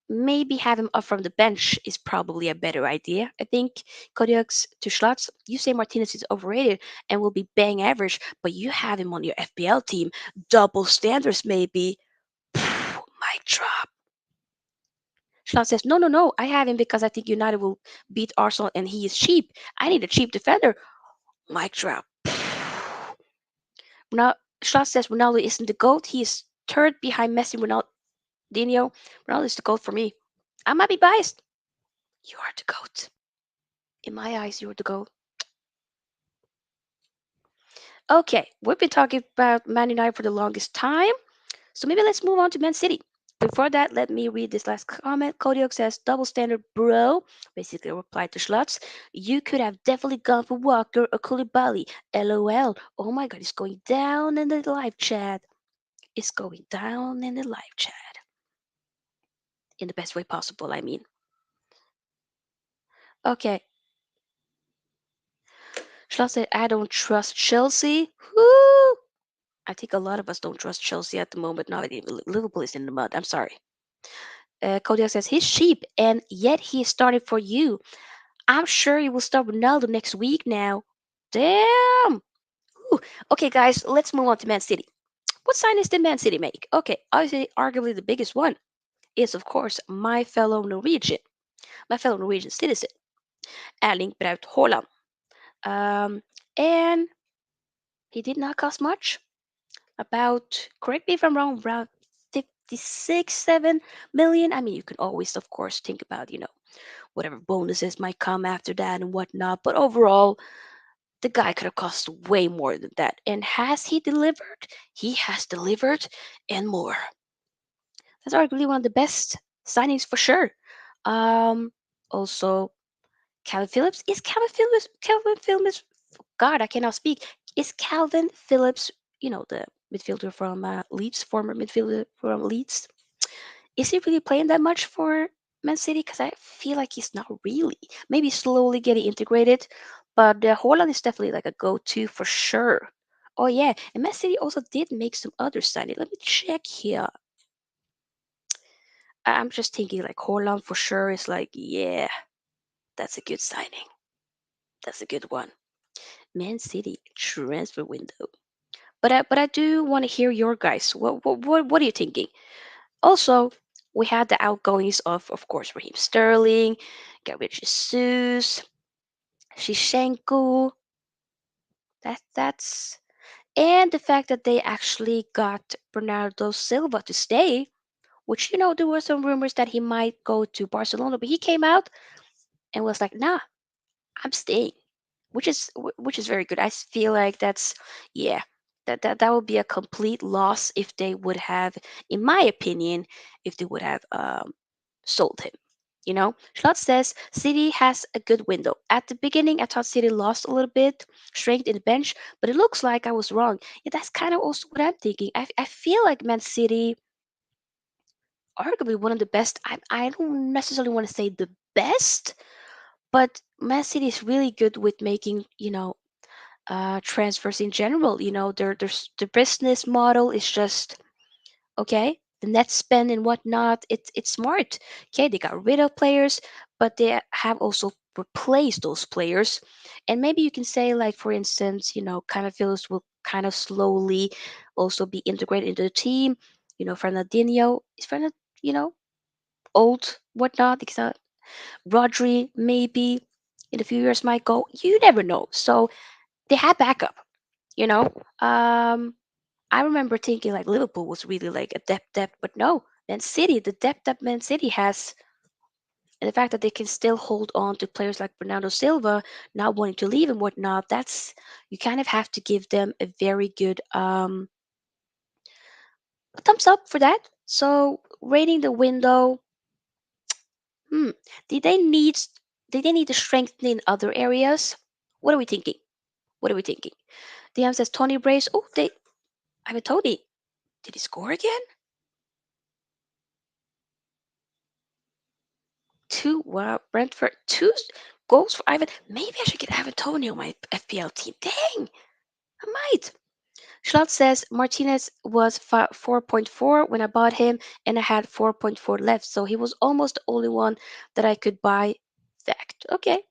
Maybe have him up from the bench is probably a better idea. I think Kodiaks to Schlotz, you say Martinez is overrated and will be bang average, but you have him on your FBL team. Double standards, maybe. Mic drop. Schlotz says, no, no, no. I have him because I think United will beat Arsenal and he is cheap. I need a cheap defender. Mic drop. Now, Schlotz says Ronaldo isn't the GOAT. He is third behind Messi, Ronaldinho. Ronaldo is the GOAT for me. I might be biased. You are the GOAT. In my eyes, you're the GOAT. Okay, we've been talking about Man United for the longest time, so maybe let's move on to Man City. Before that, let me read this last comment. Kodiak says, double standard, bro. Basically, a reply to Schlotz. You could have definitely gone for Walker or Koulibaly. LOL. Oh my god, it's going down in the live chat. It's going down in the live chat. In the best way possible, I mean. Okay. Schlotz said, I don't trust Chelsea. Woo! I think a lot of us don't trust Chelsea at the moment. Now Liverpool is in the mud. I'm sorry. Kodiak says he's cheap, and yet he started for you. I'm sure he will start Ronaldo next week now. Damn. Whew. Okay, guys, let's move on to Man City. What signings did Man City make? Okay, I say arguably the biggest one is, of course, my fellow Norwegian citizen, Erling Braut Haaland. Um, and he did not cost much. About, correct me if I'm wrong, around 56, 7 million. I mean, you can always, of course, think about, whatever bonuses might come after that and whatnot. But overall, the guy could have cost way more than that. And has he delivered? He has delivered and more. That's arguably one of the best signings for sure. Um, Also, Calvin Phillips. Is Calvin Phillips, God, I cannot speak. Is Calvin Phillips, the midfielder from Leeds, former midfielder from Leeds? Is he really playing that much for Man City? Because I feel like he's not really. Maybe slowly getting integrated, but Holland is definitely like a go-to for sure. Oh yeah, and Man City also did make some other signing. Let me check here. I'm just thinking like Holland for sure is like, yeah, that's a good signing. That's a good one. Man City transfer window. But I do want to hear your guys. What are you thinking? Also, we had the outgoings of course, Raheem Sterling, Gabriel Jesus, Shishenko. That's and the fact that they actually got Bernardo Silva to stay, which there were some rumors that he might go to Barcelona, but he came out and was like, "Nah, I'm staying," which is very good. I feel like that's yeah, that would be a complete loss if they would have, in my opinion, if they would have sold him. Schlotz says City has a good window. At the beginning, I thought City lost a little bit strength in the bench, but it looks like I was wrong. Yeah, that's kind of also what I'm thinking. I feel like Man City, arguably one of the best. I don't necessarily want to say the best, but Man City is really good with making transfers in general. Their business model is just okay. The net spend and whatnot, it's smart. Okay, they got rid of players, but they have also replaced those players. And maybe you can say, like for instance, kind of Phillips will kind of slowly also be integrated into the team. Fernandinho is you know, old, whatnot. Because Rodri maybe in a few years might go. You never know. So they have backup. You know, um, I remember thinking like Liverpool was really like a depth, but no, Man City, the depth that Man City has, and the fact that they can still hold on to players like Bernardo Silva not wanting to leave and whatnot, that's you kind of have to give them a very good thumbs up for that. So rating the window, hmm, did they need did they need to strengthen in other areas? What are we thinking? What are we thinking? DM says Tony Brace. Oh, I mean Tony. Did he score again? Two, wow, Brentford, goals for Ivan. Maybe I should get Ivan Tony on my FPL team. Dang, I might. Schlott says Martinez was 4.4 when I bought him, and I had 4.4 left, so he was almost the only one that I could buy. Fact. Okay.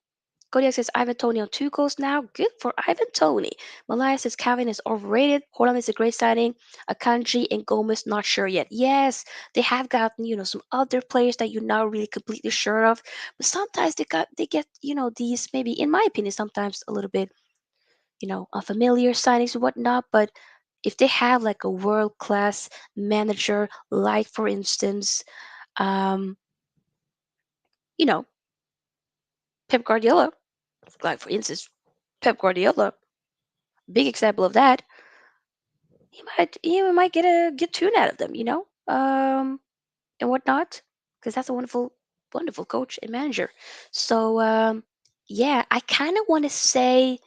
Kodiak says Ivan Tony on 2 goals now. Good for Ivan Tony. Malaya says Calvin is overrated. Holland is a great signing. Akanji and Gomez not sure yet. Yes, they have gotten some other players that you're not really completely sure of, but sometimes they get these, maybe in my opinion, sometimes a little bit unfamiliar signings and whatnot. But if they have like a world class manager, like for instance, um, you know Pep Guardiola, like for instance Pep Guardiola, big example of that. You might get tune out of them, and whatnot, because that's a wonderful coach and manager. So yeah, I kind of want to say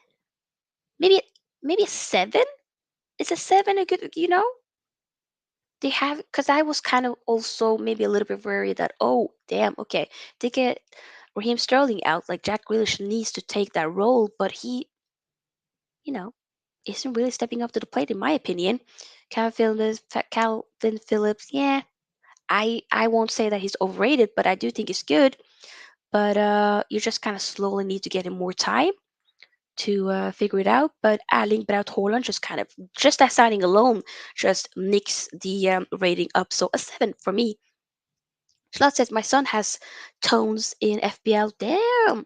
maybe maybe a 7. Is a 7 a good? They have, because I was kind of also maybe a little bit worried that, oh damn, okay, they get Raheem Sterling out, like Jack Grealish needs to take that role, but he you know isn't really stepping up to the plate, in my opinion. Calvin Phillips, yeah, I won't say that he's overrated, but I do think he's good. But you just kind of slowly need to get him more time to figure it out. But Erling Braut Haaland just that signing alone just nicks the rating up. So a 7 for me. Schlot says my son has tones in FBL. Damn,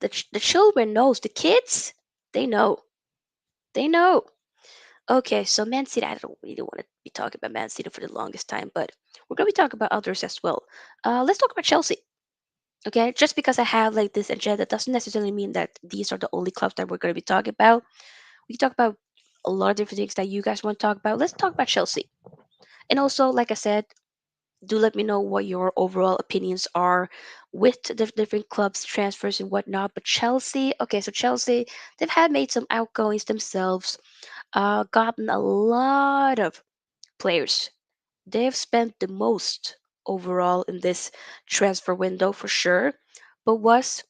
the children knows, the kids, they know, they know. Okay, so Man City, I don't really want to be talking about Man City for the longest time, but we're going to be talking about others as well. Let's talk about Chelsea. Okay, just because I have like this agenda doesn't necessarily mean that these are the only clubs that we're going to be talking about. We can talk about a lot of different things that you guys want to talk about. Let's talk about Chelsea. And also, like I said, do let me know what your overall opinions are with the different clubs, transfers, and whatnot. But Chelsea, okay, so Chelsea, they've had made some outgoings themselves, gotten a lot of players. They've spent the most overall in this transfer window for sure. But was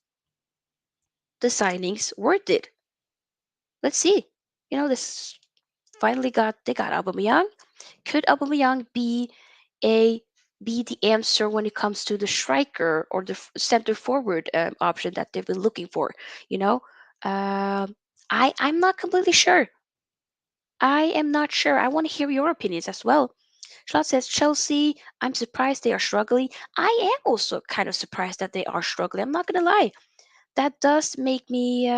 the signings worth it? Let's see. This finally they got Aubameyang. Could Aubameyang a be the answer when it comes to the striker or the center forward option that they've been looking for? You know, I'm not completely sure. I am not sure. I want to hear your opinions as well. Charlotte says Chelsea. I'm surprised they are struggling. I am also kind of surprised that they are struggling. I'm not gonna lie. That does make me.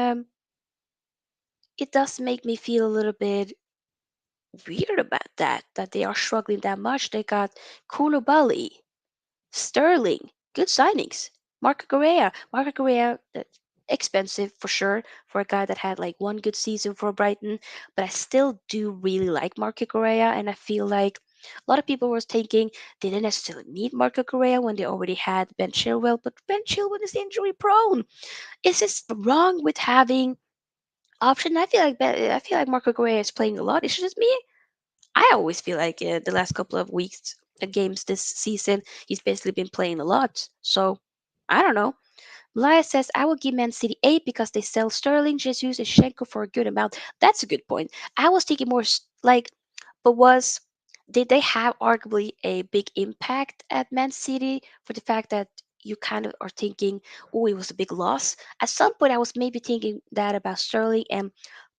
It does make me feel a little bit weird about that. That they are struggling that much. They got Koulibaly, Sterling, good signings. Marco Correa, expensive for sure for a guy that had like one good season for Brighton, but I still do really like Marco Correa, and I feel like a lot of people were thinking they didn't necessarily need Marco Correa when they already had Ben Chilwell, but Ben Chilwell is injury prone. Is this wrong with having option? I feel like Marco Correa is playing a lot. It's just me. I always feel like the last couple of weeks games this season, he's basically been playing a lot. So I don't know. Malaya says I will give Man City 8 because they sell Sterling, Jesus, and Schenko for a good amount. That's a good point. I was thinking more like, but did they have arguably a big impact at Man City for the fact that you kind of are thinking, oh, it was a big loss? At some point, I was maybe thinking that about Sterling and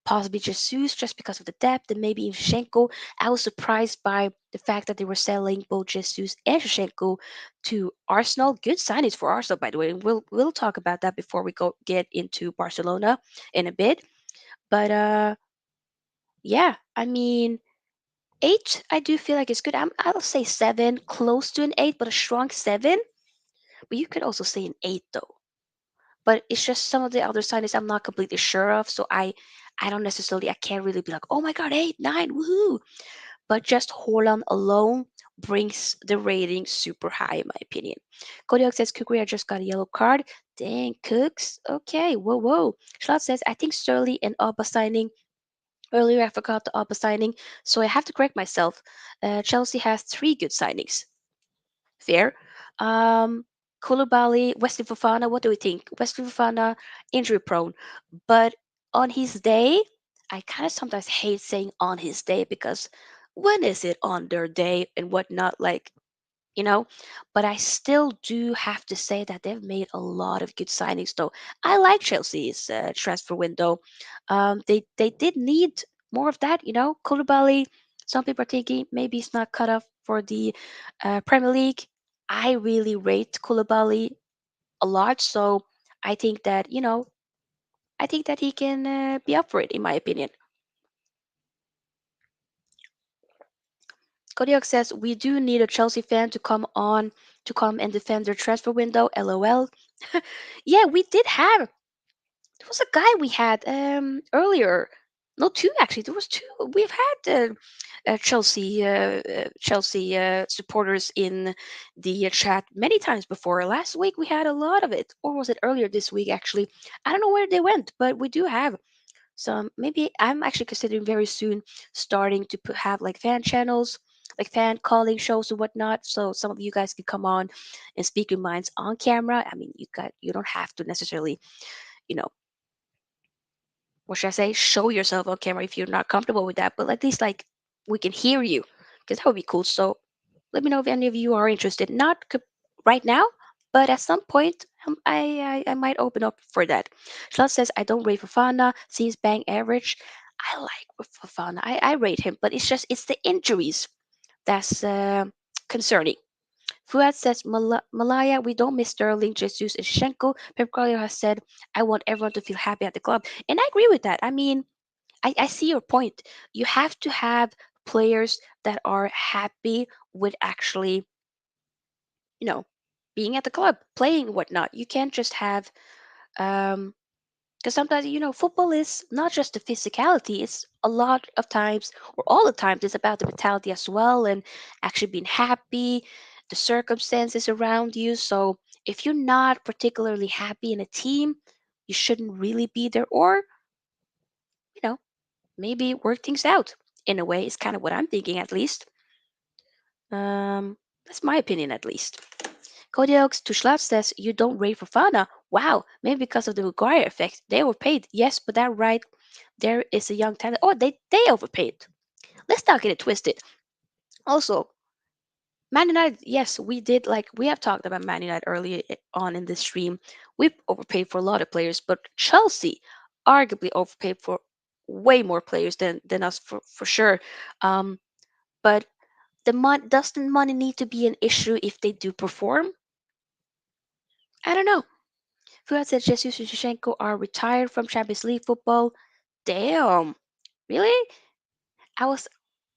possibly Jesus just because of the depth, and maybe even Shevchenko. I was surprised by the fact that they were selling both Jesus and Shevchenko to Arsenal. Good signings for Arsenal, by the way. And we'll talk about that before we go get into Barcelona in a bit. But yeah, I mean, 8. I do feel like it's good. I'll say 7, close to an 8, but a strong 7. But you could also say an 8 though. But it's just some of the other signings I'm not completely sure of, so I don't necessarily, I can't really be like, oh my god, 8, 9, woohoo. But just Holland alone brings the rating super high, in my opinion. Kodiak says Kukuya just got a yellow card. Dang, Cooks. Okay, whoa, whoa. Schlot says, I think Sterling and Alba signing. Earlier, I forgot the Alba signing, so I have to correct myself. Chelsea has 3 good signings. Fair. Um, Koulibaly, Wesley Fofana, what do we think? Wesley Fofana, injury prone. But on his day, I kind of sometimes hate saying on his day because when is it on their day and whatnot? Like, you know, but I still do have to say that they've made a lot of good signings. Though I like Chelsea's transfer window. They did need more of that. Koulibaly. Some people are thinking maybe it's not cut off for the Premier League. I really rate Koulibaly a lot, so I think that I think that he can be up for it, in my opinion. Kodiak says we do need a Chelsea fan to come and defend their transfer window. LOL. Yeah, we did have. There was a guy we had earlier. No, two actually. There was two. We've had Chelsea supporters in the chat many times before. Last week we had a lot of it, or was it earlier this week? Actually, I don't know where they went, but we do have some. Maybe I'm actually considering very soon starting to have like fan channels, like fan calling shows and whatnot. So some of you guys can come on and speak your minds on camera. I mean, you don't have to necessarily you know what should I say, show yourself on camera if you're not comfortable with that, but at least like we can hear you because that would be cool. So let me know if any of you are interested. Not right now, but at some point I might open up for that. Charlotte says I don't rate Fafana. Sees bang average. I like Fafana. I rate him, but it's the injuries that's concerning. Fuad says Malaya, we don't miss Sterling, Jesus, and Shevchenko. Pep Guardiola has said, I want everyone to feel happy at the club. And I agree with that. I mean, I see your point. You have to have players that are happy with actually, you know, being at the club, playing and whatnot. You can't just have, because sometimes, football is not just the physicality, it's a lot of times, or all the times, it's about the mentality as well and actually being happy, the circumstances around you. So if you're not particularly happy in a team, you shouldn't really be there, or, you know, maybe work things out in a way is kind of what I'm thinking at least. That's my opinion at least. Kodiox Tushlat says you don't rate for Fana. Wow, maybe because of the Maguire effect. They overpaid. Yes, but that right there is a young talent. Oh, they overpaid. Let's not get it twisted. Also, Man United, yes, we did like we have talked about Man United earlier on in this stream. We've overpaid for a lot of players, but Chelsea arguably overpaid for way more players than us for sure. But doesn't money need to be an issue if they do perform? I don't know. Fuad said Jesus and Shevchenko are retired from Champions League football. Damn. Really? I was.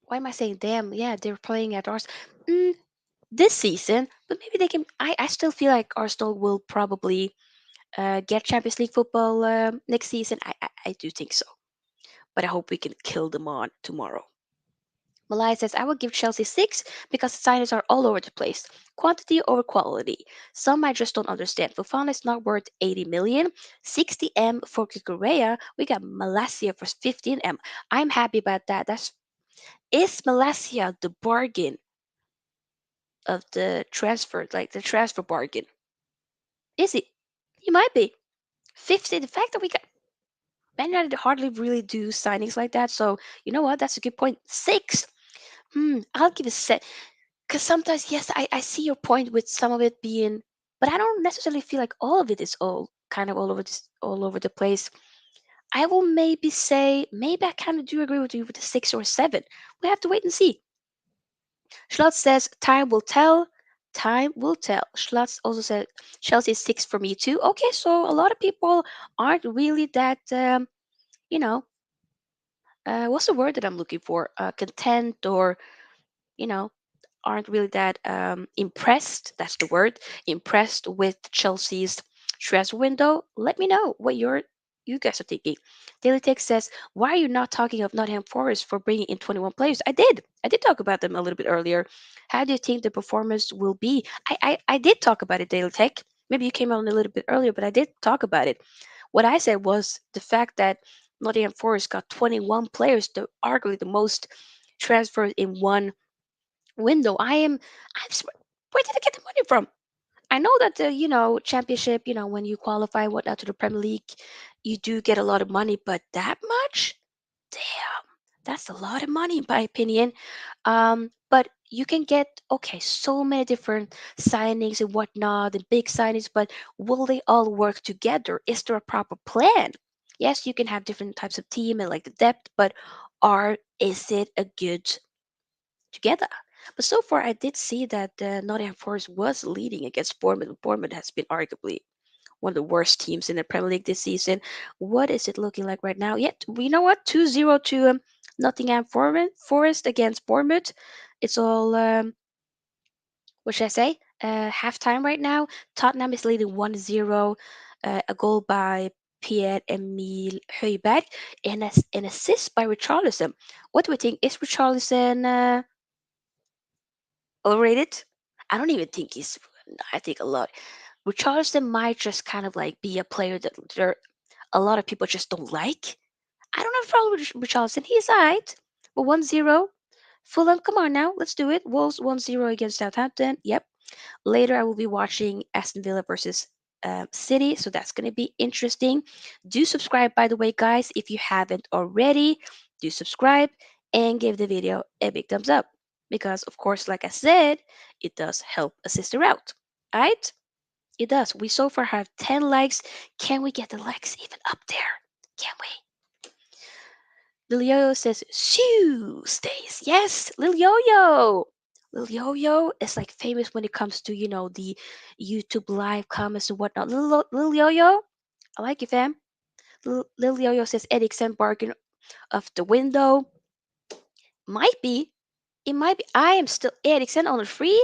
Why am I saying damn? Yeah, they're playing at Arsenal this season, but maybe they can. I still feel like Arsenal will probably get Champions League football next season. I do think so, but I hope we can kill them on tomorrow. Malaya says, I would give Chelsea 6 because the signings are all over the place. Quantity over quality. Some I just don't understand. Fofana is not worth 80 million. 60M for Kukurea. We got Malacia for 15M. I'm happy about that. Is Malacia the bargain of the transfer, like the transfer bargain? Is he? He might be. 50. The fact that we got Man United hardly really do signings like that. So you know what? That's a good point. 6. I'll give it set. Because sometimes, yes, I see your point with some of it being, but I don't necessarily feel like all of it is all kind of all over the place. I will maybe say, maybe I kind of do agree with you with the 6 or 7. We have to wait and see. Schlotz says, time will tell. Time will tell. Schlotz also said, Chelsea is 6 for me too. Okay, so a lot of people aren't really that, you know, what's the word that I'm looking for? Content or, you know, aren't really that impressed. That's the word. Impressed with Chelsea's transfer window. Let me know what you guys are thinking. Daily Tech says, "Why are you not talking of Nottingham Forest for bringing in 21 players?" I did. I did talk about them a little bit earlier. How do you think the performance will be? I did talk about it, Daily Tech. Maybe you came on a little bit earlier, but I did talk about it. What I said was the fact that Nottingham Forest got 21 players, arguably the most transfers in one window. Where did I get the money from? I know that the championship, when you qualify and whatnot to the Premier League, you do get a lot of money, but that much, damn, that's a lot of money in my opinion. But you can get okay, so many different signings and whatnot, and big signings, but will they all work together? Is there a proper plan? Yes, you can have different types of team and like the depth, but are is it a good together? But so far, I did see that Nottingham Forest was leading against Bournemouth. Bournemouth has been arguably one of the worst teams in the Premier League this season. What is it looking like right now? Yet, you know what? 2-0 to Nottingham Forest against Bournemouth. It's all, what should I say? Halftime right now. Tottenham is leading 1-0. A goal by Pierre-Emile Højbjerg and an assist by Richarlison. What do we think? Is Richarlison overrated? I don't even think he's. I think a lot. Richarlison might just kind of like be a player that a lot of people just don't like. I don't have a problem with Richarlison. He's alright. But 1-0. Fulham, come on now. Let's do it. Wolves 1-0 against Southampton. Yep. Later, I will be watching Aston Villa versus City. So that's going to be interesting. Do subscribe, by the way, guys. If you haven't already, do subscribe and give the video a big thumbs up. Because, of course, like I said, it does help a sister out. Alright? It does. We so far have 10 likes. Can we get the likes even up there? Can we? Lil Yo-Yo says, Shoo stays. Yes, Lil Yo-Yo. Lil Yo-Yo is like famous when it comes to, the YouTube live comments and whatnot. Lil Yo-Yo, I like you, fam. Lil Yo-Yo says, Eriksen bargain of the window. Might be. It might be. I am still Eriksen on the free.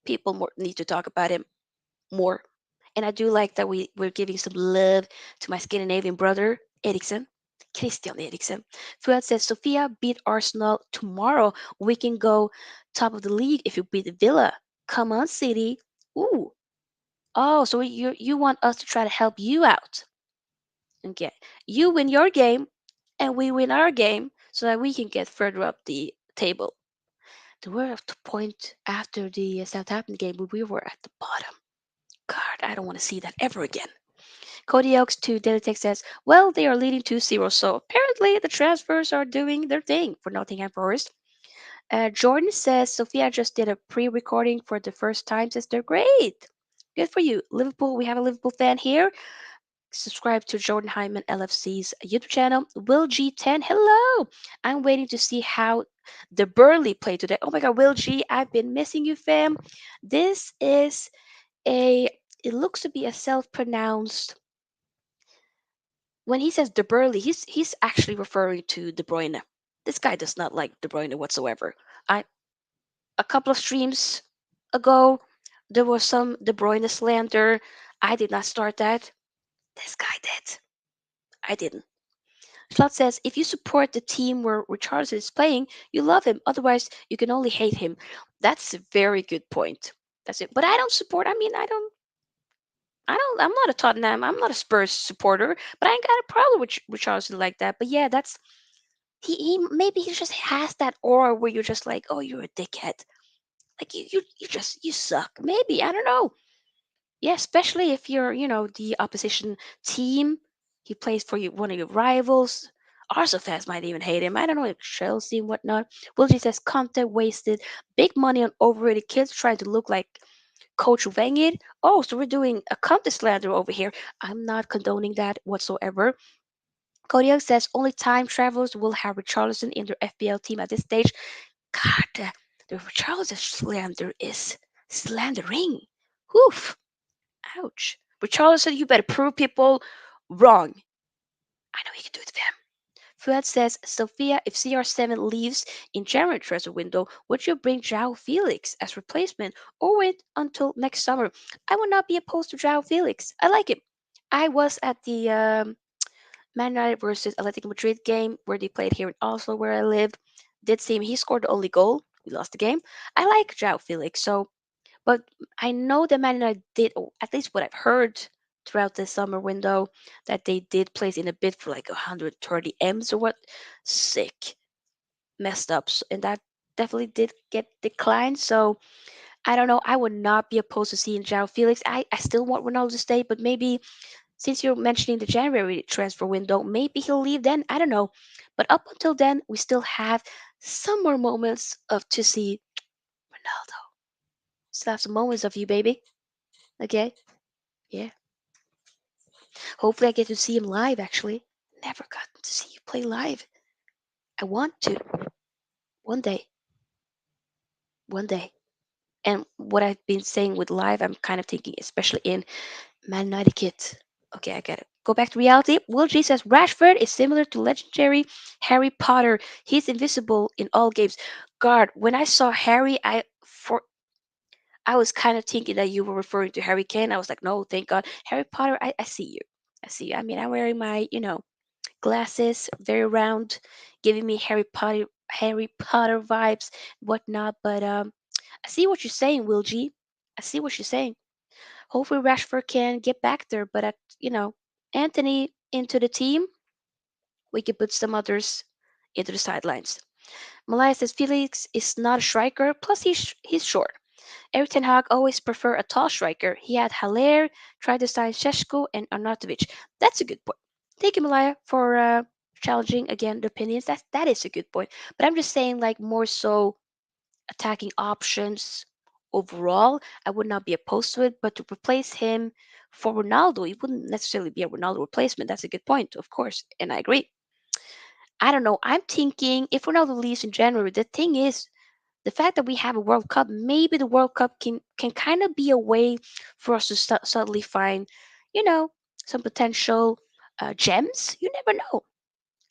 People more need to talk about him more. And I do like that we're giving some love to my Scandinavian brother, Eriksen. Christian Eriksen. Fuad says, Sofia beat Arsenal tomorrow. We can go top of the league if you beat Villa. Come on, City. Ooh. Oh, so you want us to try to help you out. Okay. You win your game and we win our game so that we can get further up the table. The word of the point after the Southampton game, we were at the bottom. God, I don't want to see that ever again. Cody Elks to Delitech says, well, they are leading 2-0, so apparently the transfers are doing their thing for Nottingham Forest. Jordan says, Sophia just did a pre recording for the first time, says they're great. Good for you. Liverpool, we have a Liverpool fan here. Subscribe to Jordan Hyman LFC's YouTube channel. Will G10, hello. I'm waiting to see how the Burnley play today. Oh my God, Will G, I've been missing you, fam. This is it looks to be a self pronounced when he says De Burley, he's actually referring to De Bruyne. This guy does not like De Bruyne whatsoever. I a couple of streams ago, there was some De Bruyne slander. I did not start that. This guy did. I didn't. Slot says if you support the team where Richarlison is playing, you love him. Otherwise, you can only hate him. That's a very good point. That's it. But I don't support. I mean, I'm not a Tottenham. I'm not a Spurs supporter. But I ain't got a problem with Richarlison like that. But yeah, that's he maybe he just has that aura where you're just like, oh, you're a dickhead. Like you suck. Maybe I don't know. Yeah, especially if you're the opposition team. He plays for you one of your rivals. Arsenal fans might even hate him. I don't know, like Chelsea and whatnot. Wilgie says Conte wasted big money on overrated kids trying to look like Coach Wenger. Oh, so we're doing a Conte slander over here. I'm not condoning that whatsoever. Kodiak says only time travelers will have Richarlison in their FPL team at this stage. God, the Richarlison slander is slandering. Oof. Ouch. Richarlison, you better prove people wrong. I know you can do it, fam. Fuad says, Sophia, if CR7 leaves in January transfer window, would you bring João Felix as replacement or wait until next summer? I would not be opposed to João Felix. I like him. I was at the Man United versus Atletico Madrid game where they played here in Oslo, where I live. Did see him. He scored the only goal. We lost the game. I like João Felix. So, but I know that Man United did, or at least what I've heard throughout the summer window, that they did place in a bid for like 130 M's or what. Sick, messed up, and that definitely did get declined. So I don't know. I would not be opposed to seeing João Felix. I still want Ronaldo to stay, but maybe since you're mentioning the January transfer window, maybe he'll leave then. I don't know. But up until then, we still have some more moments of to see Ronaldo. Still have some moments of you, baby. Okay? Yeah. Hopefully, I get to see him live. Actually, never got to see you play live. I want to one day. One day. And what I've been saying with live, I'm kind of thinking, especially in Man United kit. Okay, I get it. Go back to reality. Will G says Rashford is similar to legendary Harry Potter. He's invisible in all games. God, when I saw Harry, I was kind of thinking that you were referring to Harry Kane. I was like, no, thank God. Harry Potter, I see you. I see you. I mean, I'm wearing my, glasses, very round, giving me Harry Potter vibes, whatnot. But I see what you're saying, Will G. I see what you're saying. Hopefully Rashford can get back there, but Antony into the team, we can put some others into the sidelines. Malaya says Felix is not a striker, plus he's short. Erik Ten Hag always prefer a tall striker. He had Haller, tried to sign Sheshko and Arnautovic. That's a good point. Thank you, Malaya, for challenging again the opinions. That is a good point. But I'm just saying, like, more so attacking options overall. I would not be opposed to it, but to replace him for Ronaldo, it wouldn't necessarily be a Ronaldo replacement. That's a good point, of course, and I agree. I don't know. I'm thinking if Ronaldo leaves in January, the thing is the fact that we have a World Cup, maybe the World Cup can kind of be a way for us to suddenly find, you know, some potential gems. You never know.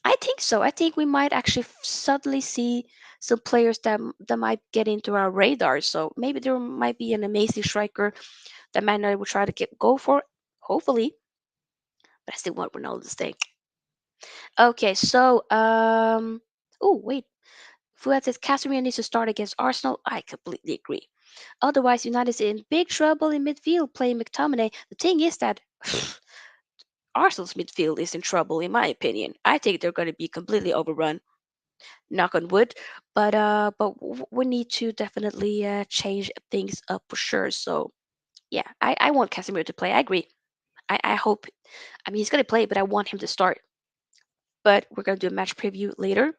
I think so. I think we might actually suddenly see some players that might get into our radar. So maybe there might be an amazing striker that Man United will try to go for. Hopefully, but I still want Ronaldo to stay. Okay, so oh wait, Fuad says Casemiro needs to start against Arsenal. I completely agree. Otherwise, United is in big trouble in midfield playing McTominay. The thing is that Arsenal's midfield is in trouble, in my opinion. I think they're going to be completely overrun. Knock on wood, but we need to definitely change things up for sure. So yeah, I want Casemiro to play. I agree. I hope. I mean, he's going to play, but I want him to start. But we're going to do a match preview later.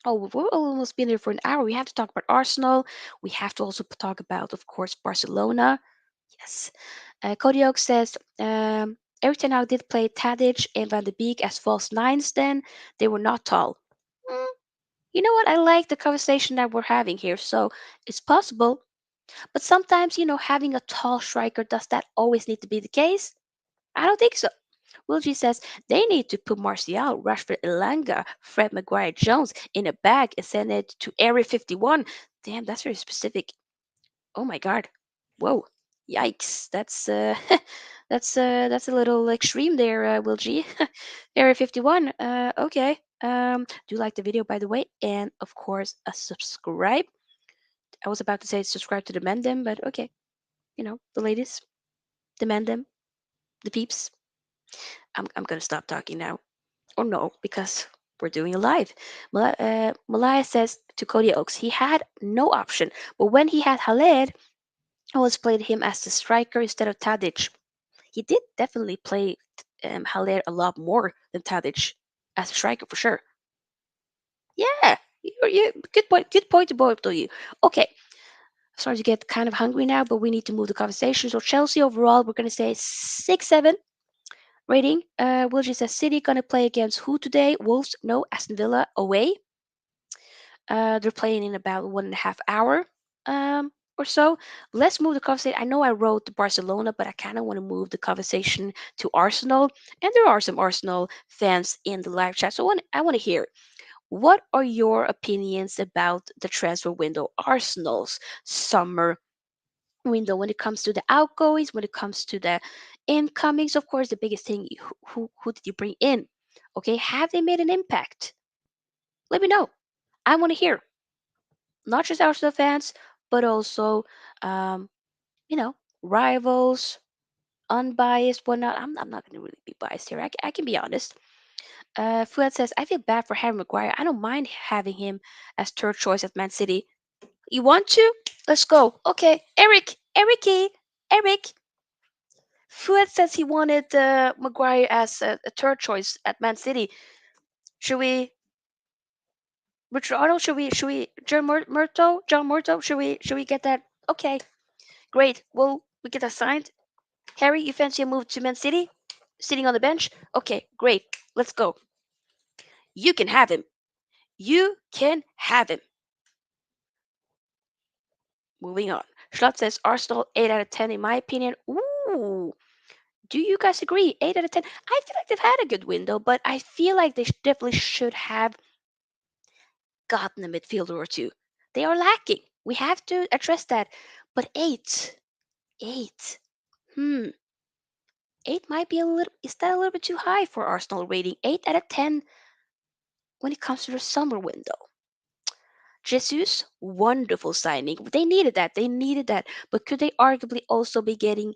Oh, we've almost been here for an hour. We have to talk about Arsenal. We have to also talk about, of course, Barcelona. Yes. Cody Oak says Eric Ten Hag did play Tadic and Van de Beek as false nines. Then they were not tall. Mm, you know what? I like the conversation that we're having here. So it's possible, but sometimes having a tall striker, does that always need to be the case? I don't think so. Will G says they need to put Martial, Rashford, Elanga, Fred Maguire Jones in a bag and send it to Area 51. Damn, that's very specific. Oh my god. Whoa. Yikes. That's that's a little extreme there, Will G. Area 51. Okay. Do like the video by the way, and of course subscribe. I was about to say subscribe to the Mendem, but okay. The ladies, the Mendem, the peeps. I'm gonna stop talking now. Or no, because we're doing a live. Malaya says to Cody Oaks, he had no option, but when he had Khaled, always played him as the striker instead of Tadic. He did definitely play Haller a lot more than Tadic as a striker for sure. Yeah, good point. Good point to both of you. Okay, starting to get kind of hungry now, but we need to move the conversation. So Chelsea overall, we're gonna say 6-7 rating. Will just says City gonna play against who today? Wolves? No, Aston Villa away. They're playing in about 1.5 hour or so. Let's move the conversation. I know I wrote Barcelona, but I kind of want to move the conversation to Arsenal. And there are some Arsenal fans in the live chat. So I want to hear what are your opinions about the transfer window, Arsenal's summer window, when it comes to the outgoings, when it comes to the incomings. Of course, the biggest thing, who did you bring in? Okay, have they made an impact? Let me know. I want to hear not just Arsenal fans, but also, um, you know, rivals, unbiased, whatnot. I'm not going to really be biased here. I can be honest. Fuad says, I feel bad for Harry Maguire. I don't mind having him as third choice at Man City. You want to? Let's go. Okay, Eric. Fuad says he wanted Maguire as a third choice at Man City. Should we, Richard Arnold? Should we, John Murto? Should we get that? Okay, great. Well, we get that signed. Harry, you fancy a move to Man City? Sitting on the bench? Okay, great. Let's go. You can have him. You can have him. Moving on. Schlott says Arsenal 8 out of 10 in my opinion. Ooh. Do you guys agree? 8 out of 10. I feel like they've had a good window, but I feel like they definitely should have gotten a midfielder or two. They are lacking. We have to address that. But 8. 8. Hmm. 8 might be a little. Is that a little bit too high for Arsenal rating? 8 out of 10 when it comes to the summer window. Jesus, wonderful signing. They needed that. They needed that. But could they arguably also be getting,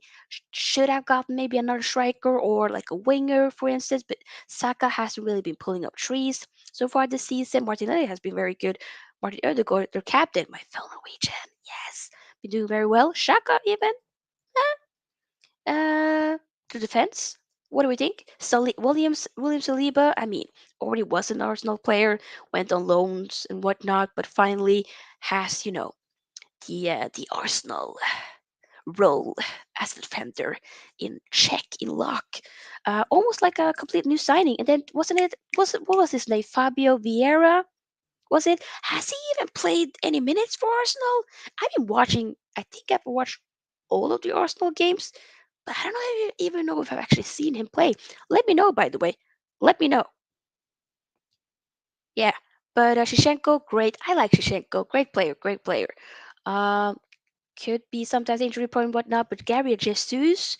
should have gotten maybe another striker or like a winger, for instance? But Saka hasn't really been pulling up trees so far this season. Martinelli has been very good. Martin Ødegaard, their captain, my fellow Norwegian, yes, been doing very well. Shaka even. Uh, to defense. What do we think? William Saliba. I mean, already was an Arsenal player, went on loans and whatnot, but finally has the Arsenal role as a defender in check in lock. Almost like a complete new signing. And then wasn't it? What was his name? Fabio Vieira. Was it? Has he even played any minutes for Arsenal? I've been watching. I think I've watched all of the Arsenal games, but I don't know even know if I've actually seen him play. Let me know, by the way. Let me know. Yeah, but Shevchenko, great. I like Shevchenko. Great player. Great player. Um, could be sometimes injury prone and whatnot, but Gabriel Jesus,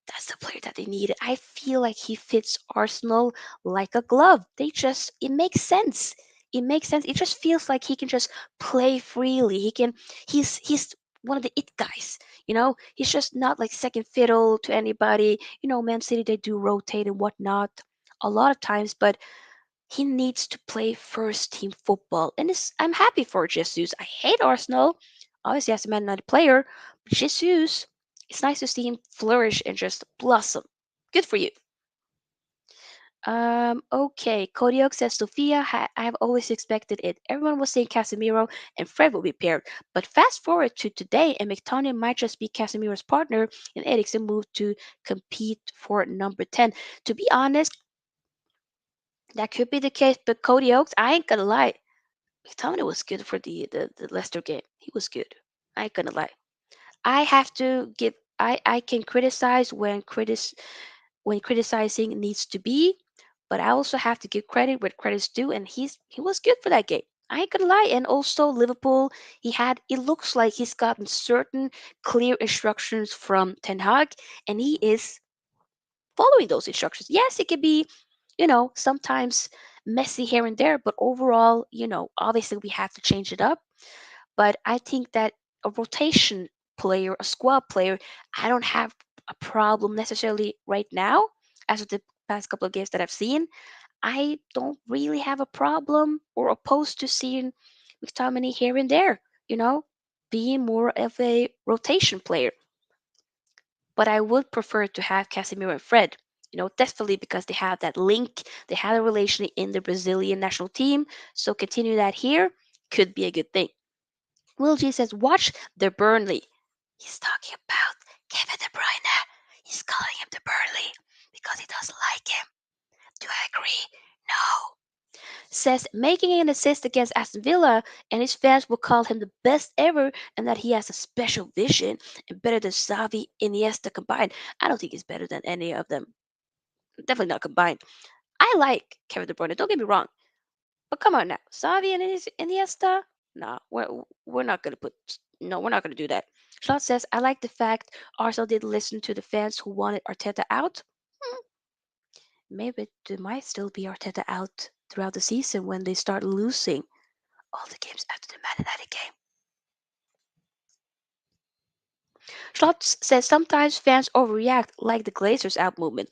that's the player that they needed. I feel like he fits Arsenal like a glove. It makes sense. It makes sense. It just feels like he can just play freely. He's one of the it guys. He's just not like second fiddle to anybody. Man City, they do rotate and whatnot a lot of times, but he needs to play first team football. And I'm happy for Jesus. I hate Arsenal, obviously as a Man United player, but Jesus, it's nice to see him flourish and just blossom. Good for you. Okay. Kodiok says Sophia, I have always expected it. Everyone was saying Casemiro and Fred will be paired. But fast forward to today, and McTominay might just be Casemiro's partner, and Eriksen moved to compete for number 10. To be honest, that could be the case, but Cody Oaks, I ain't gonna lie. McTominay was good for the Leicester game. He was good. I ain't gonna lie. I have to give. I can criticize when criticizing needs to be, but I also have to give credit where credit's due, and he was good for that game. I ain't gonna lie. And also Liverpool, it looks like he's gotten certain clear instructions from Ten Hag, and he is following those instructions. Yes, it could be, sometimes messy here and there, but overall, obviously we have to change it up. But I think that a rotation player, a squad player, I don't have a problem necessarily right now. As of the past couple of games that I've seen, I don't really have a problem or opposed to seeing McTominay here and there, you know, being more of a rotation player. But I would prefer to have Casemiro and Fred. Definitely because they have that link, they have a relation in the Brazilian national team. So continue that here could be a good thing. Will G says, watch the Burnley. He's talking about Kevin De Bruyne. He's calling him the Burnley because he doesn't like him. Do I agree? No. Says making an assist against Aston Villa and his fans will call him the best ever and that he has a special vision and better than Xavi, Iniesta combined. I don't think he's better than any of them. Definitely not combined. I like Kevin De Bruyne. Don't get me wrong, but come on now, Xavi and Iniesta. No, we're not gonna put. No, we're not gonna do that. Schlott says, I like the fact Arsenal did listen to the fans who wanted Arteta out. Hmm, maybe there might still be Arteta out throughout the season when they start losing all the games after the Man United game. Schlott says sometimes fans overreact like the Glazers out movement.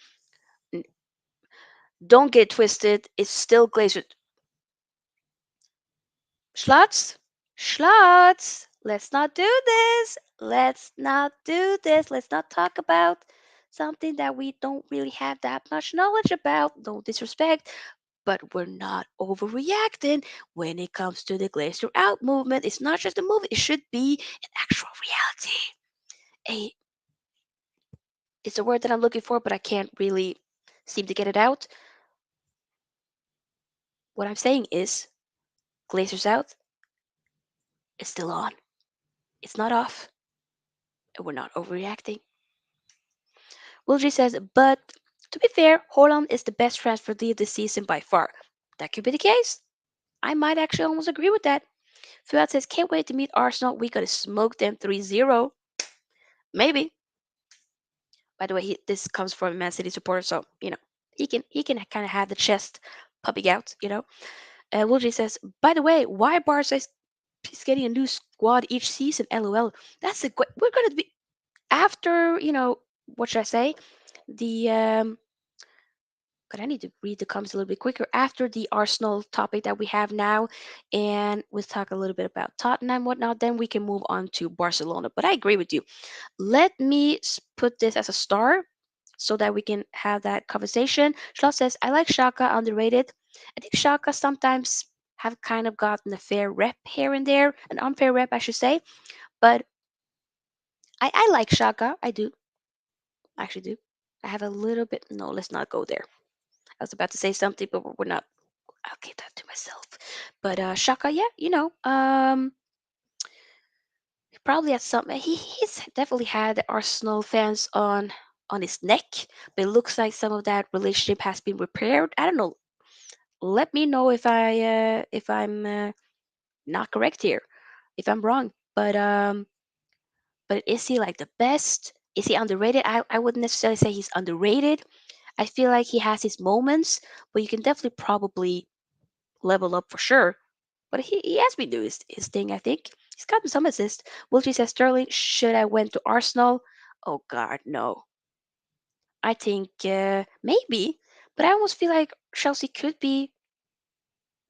N- Don't get twisted, it's still Glazers. Schlotz? Schlots, let's not do this. Let's not do this. Let's not talk about something that we don't really have that much knowledge about. No disrespect, but we're not overreacting when it comes to the glacier out movement. It's not just a movie, it should be an actual reality. A it's a word that I'm looking for, but I can't really seem to get it out. What I'm saying is Glazers out is still on. It's not off, and we're not overreacting. Wilgie says, but to be fair, Holland is the best transfer deal this season by far. That could be the case. I might actually almost agree with that. Fuad says, can't wait to meet Arsenal. We gotta smoke them 3-0. Maybe. By the way, this comes from a Man City supporter, so he can kind of have the chest pupping out. Wilgie says, by the way, why Barca is getting a new squad each season? LOL. That's a great. We're gonna be after what should I say? The but I need to read the comments a little bit quicker after the Arsenal topic that we have now, and we'll talk a little bit about Tottenham and whatnot. Then we can move on to Barcelona. But I agree with you. Let me put this as a star so that we can have that conversation. Schloss says, I like Shaka underrated. I think Shaka sometimes have kind of gotten a fair rep here and there, an unfair rep, I should say. But I like Shaka. I do. I actually do. I have a little bit. No, let's not go there. I was about to say something, but we're not. I'll keep that to myself. But Shaka, yeah, probably at some he's definitely had the Arsenal fans on his neck, but it looks like some of that relationship has been repaired. I don't know. Let me know if I'm not correct here, if I'm wrong. But is he like the best? Is he underrated? I wouldn't necessarily say he's underrated. I feel like he has his moments, but you can definitely probably level up for sure. But he has been doing his thing, I think. He's gotten some assists. Wilkie says Sterling should have went to Arsenal. Oh God, no. I think maybe, but I almost feel like Chelsea could be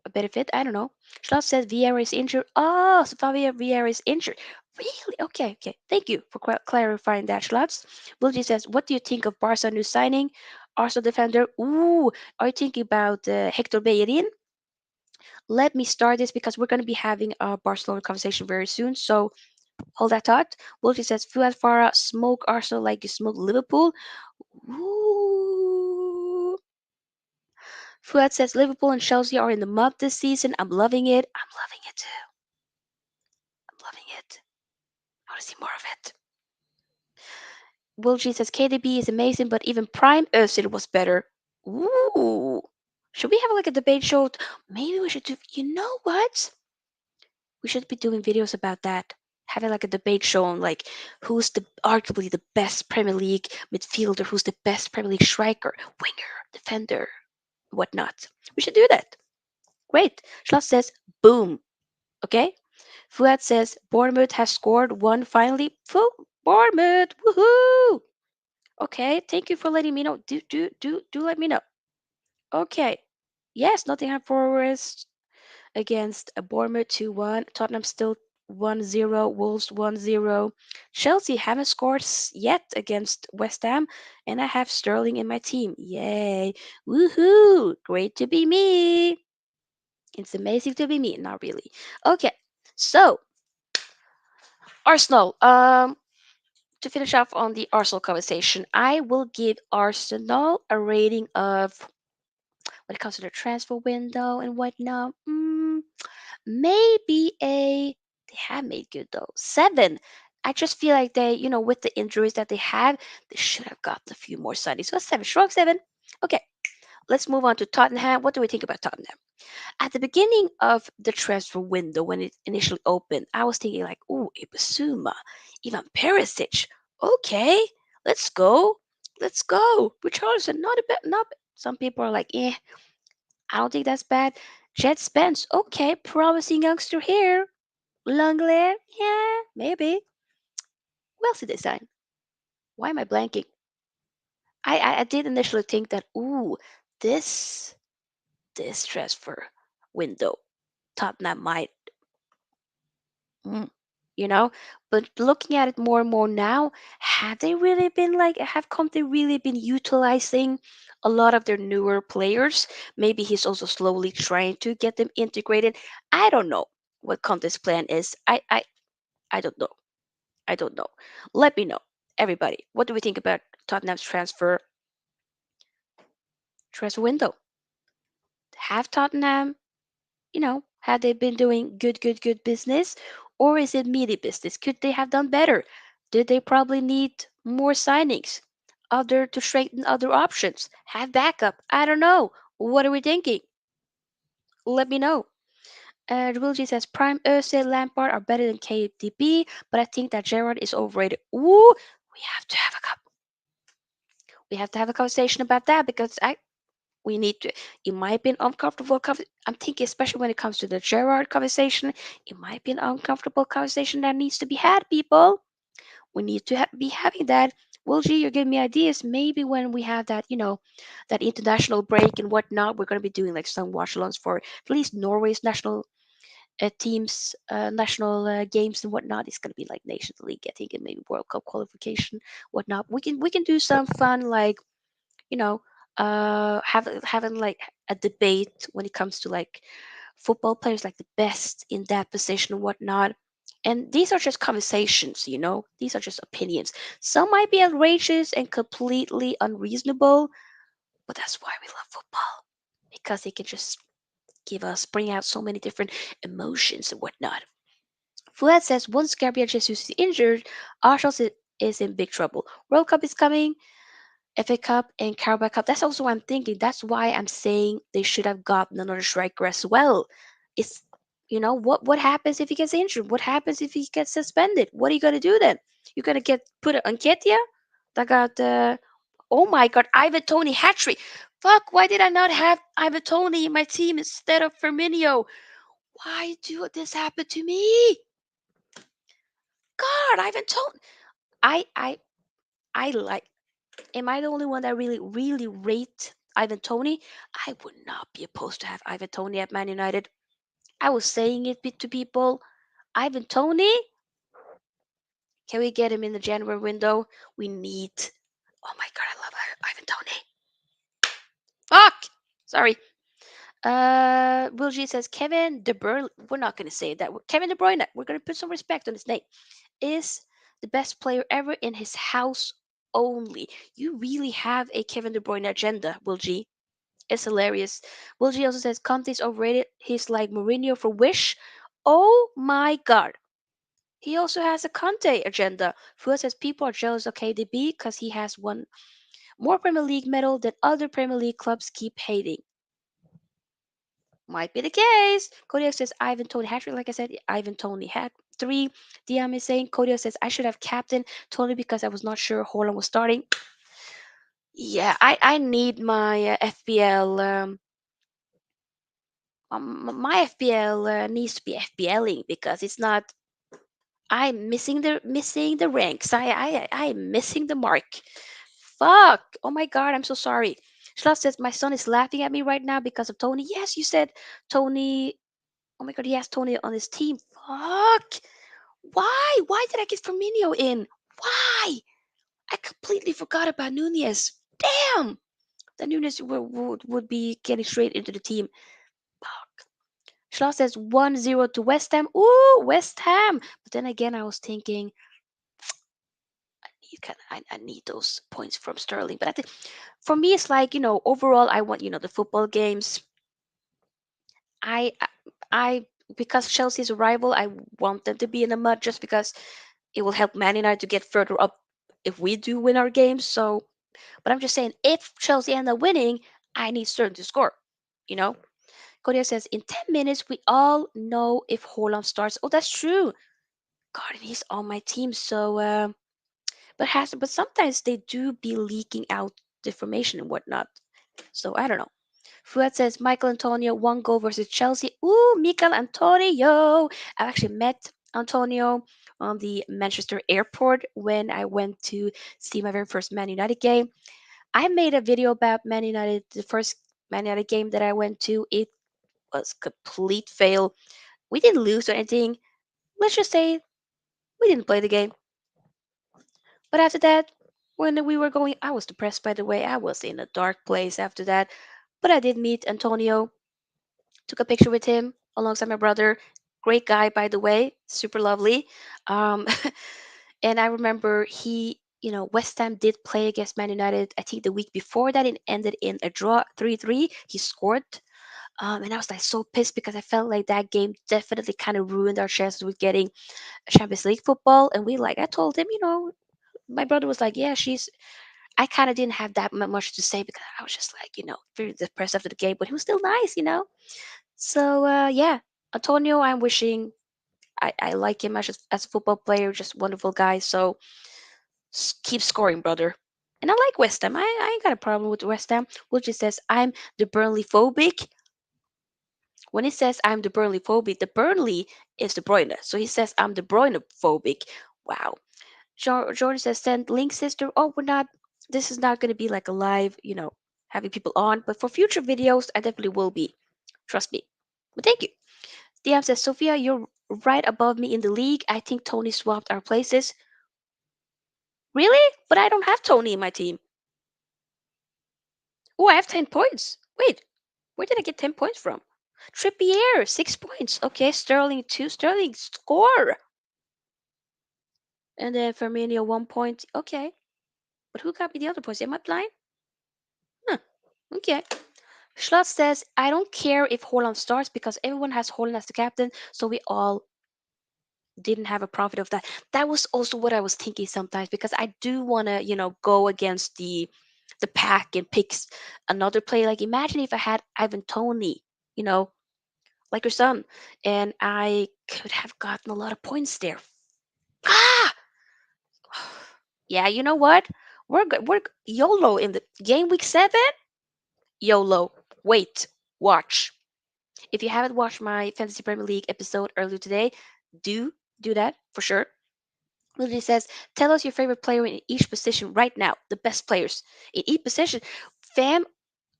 a better fit. I don't know. Schloss says Vieira is injured. Oh, so Fabio Vieira is injured. Really? Okay, okay. Thank you for clarifying that, Schloss. Wilkie says, what do you think of Barca new signing? Arsenal defender. Ooh, are you thinking about Hector Bellerin? Let me start this because we're going to be having a Barcelona conversation very soon. So hold that thought. Wilkie says, Fuad Farah, smoke Arsenal like you smoke Liverpool. Ooh. Fuad says, Liverpool and Chelsea are in the mud this season. I'm loving it. I'm loving it too. I'm loving it. I want to see more of it. Wilgie says, KDB is amazing, but even Prime Özil was better. Ooh. Should we have like a debate show? Maybe we should do, you know what? We should be doing videos about that. Having like a debate show on like who's the arguably the best Premier League midfielder, who's the best Premier League striker, winger, defender, whatnot. We should do that. Great. Schloss says, boom. Okay. Fuad says, Bournemouth has scored one finally. Bournemouth. Woohoo. Okay. Thank you for letting me know. Do let me know. Okay. Yes, Nottingham Forest against Bournemouth 2-1. Tottenham still 1-0. Wolves 1-0. Chelsea haven't scored yet against West Ham, and I have Sterling in my team. Yay. Woohoo. Great to be me. It's amazing to be me. Not really. Okay. So, Arsenal. To finish off on the Arsenal conversation, I will give Arsenal a rating of when it comes to the transfer window and whatnot. Maybe they have made good though. 7. I just feel like with the injuries that they have, they should have gotten a few more signings. So a 7, strong 7. Okay, let's move on to Tottenham. What do we think about Tottenham? At the beginning of the transfer window, when it initially opened, I was thinking like, "Ooh, Ibasuma, even Perisic. Okay, let's go, let's go." Richarlison, not a bad, not. Some people are like, "Eh, I don't think that's bad." Jet Spence, okay, promising youngster here. Langley, yeah, maybe. Who else did they sign? Why am I blanking? I did initially think that, ooh, this this transfer window, Tottenham might Mm, you know, but looking at it more and more now, have they really been like, have Conte really been utilizing a lot of their newer players? Maybe he's also slowly trying to get them integrated. I don't know what Conte's plan is. I don't know. I don't know. Let me know, everybody. What do we think about Tottenham's transfer window? Have Tottenham, had they been doing good business, or is it meaty business? Could they have done better? Did they probably need more signings, other to strengthen other options, have backup? I don't know. What are we thinking? Let me know. Wilgie says Prime Özil, Lampard are better than KDB, but I think that Gerrard is overrated. Ooh, we have to have a we have to have a conversation about that because I we need to. It might be an uncomfortable. I'm thinking, especially when it comes to the Gerard conversation, it might be an uncomfortable conversation that needs to be had. People, we need to be having that. Well, gee, you're giving me ideas. Maybe when we have that, that international break and whatnot, we're going to be doing like some watch-alongs for at least Norway's national teams, national games and whatnot. It's going to be like Nations League, I think, and maybe World Cup qualification, whatnot. We can do some fun like you know having like a debate when it comes to like football players, like the best in that position and whatnot. And these are just conversations, these are just opinions. Some might be outrageous and completely unreasonable, but that's why we love football, because it can just bring out so many different emotions and whatnot. Fuad says once Gabriel Jesus is injured, Arsenal is in big trouble. World Cup is coming, FA Cup and Carabao Cup. That's also what I'm thinking. That's why I'm saying they should have gotten another striker as well. It's what happens if he gets injured? What happens if he gets suspended? What are you gonna do then? You're gonna get put on Ketia? That got oh my god, Ivan Tony hat trick. Fuck, why did I not have Ivan Tony in my team instead of Firmino? Why do this happen to me? God, Ivan Tony. I like Am I the only one that really, really rate Ivan Tony? I would not be opposed to have Ivan Tony at Man United. I was saying it to people. Ivan Tony, can we get him in the January window? We need. Oh my god, I love Ivan Tony. Fuck. Sorry. Will G says Kevin De Bruyne. We're not gonna say that. Kevin De Bruyne. We're gonna put some respect on his name. Is the best player ever in his house only. You really have a Kevin De Bruyne agenda, Will G. It's hilarious. Will G also says Conte's overrated. He's like Mourinho for Wish. Oh my god. He also has a Conte agenda. Fuad says people are jealous of KDB because he has won more Premier League medal than other Premier League clubs keep hating. Might be the case. Kodiak says Ivan Tony hat trick. Like I said, Ivan Tony had three. DM is saying Kodiak says I should have captain Tony because I was not sure Holland was starting. Yeah, I need my FPL. My FPL needs to be FPLing because it's not. I'm missing the ranks. I'm missing the mark. Fuck. Oh my god, I'm so sorry. Schloss says my son is laughing at me right now because of Tony. Yes, you said Tony. Oh my god, he has Tony on his team. Fuck. Why? Why did I get Firmino in? Why? I completely forgot about Nunez. Damn. The Nunez would be getting straight into the team. Fuck. Schloss says 1-0 to West Ham. Ooh, West Ham. But then again, I was thinking I need those points from Sterling. But I think for me, it's like overall, I want the football games. I I I- because Chelsea's a rival, I want them to be in the mud just because it will help Man United to get further up if we do win our games. So, but I'm just saying, if Chelsea end up winning, I need Sterling to score. You know. Kodia says in 10 minutes we all know if Holland starts. Oh, that's true. God, and he's on my team, so but sometimes they do be leaking out the information and whatnot. So I don't know. Fuad says Michael Antonio, one goal versus Chelsea. Ooh, Michael Antonio. I actually met Antonio on the Manchester airport when I went to see my very first Man United game. I made a video about Man United, the first Man United game that I went to. It was complete fail. We didn't lose or anything. let's just say we didn't play the game. But after that, when we were going, I was depressed, by the way. I was in a dark place after that. But I did meet Antonio, took a picture with him alongside my brother. Great guy, by the way, super lovely. Um, and I remember West Ham did play against Man United. I think the week before that, it ended in a draw, 3-3. He scored. And I was like so pissed because I felt like that game definitely kind of ruined our chances with getting Champions League football. And I told him, my brother was like, yeah, I kind of didn't have that much to say because I was just like, very depressed after the game, but he was still nice. So, yeah, Antonio, I'm wishing I like him as a football player, just wonderful guy. So keep scoring, brother. And I like West Ham. I ain't got a problem with West Ham. Which just says I'm the Burnley phobic. When he says I'm the Burnley phobic, the Burnley is the Bruyne. So he says I'm the Bruyne phobic. Wow. Jordan says, send link, sister. Oh, we're not, this is not going to be like a live, having people on. But for future videos, I definitely will be. Trust me. But thank you. DM says, Sophia, you're right above me in the league. I think Tony swapped our places. Really? But I don't have Tony in my team. Oh, I have 10 points. Wait, where did I get 10 points from? Trippier, 6 points. Okay, Sterling, 2. Sterling, score. And then Firmino, 1 point. Okay. But who got me the other points? Am I blind? Huh. Okay. Schlotz says, I don't care if Holland starts because everyone has Holland as the captain, so we all didn't have a profit of that. That was also what I was thinking sometimes because I do want to, go against the pack and pick another player. Like imagine if I had Ivan Tony, you know, like your son, and I could have gotten a lot of points there. Ah, yeah. You know what? We're YOLO in the game week 7. YOLO. Wait, watch. If you haven't watched my Fantasy Premier League episode earlier today, do do that for sure. Literally says, tell us your favorite player in each position right now. The best players in each position. Fam,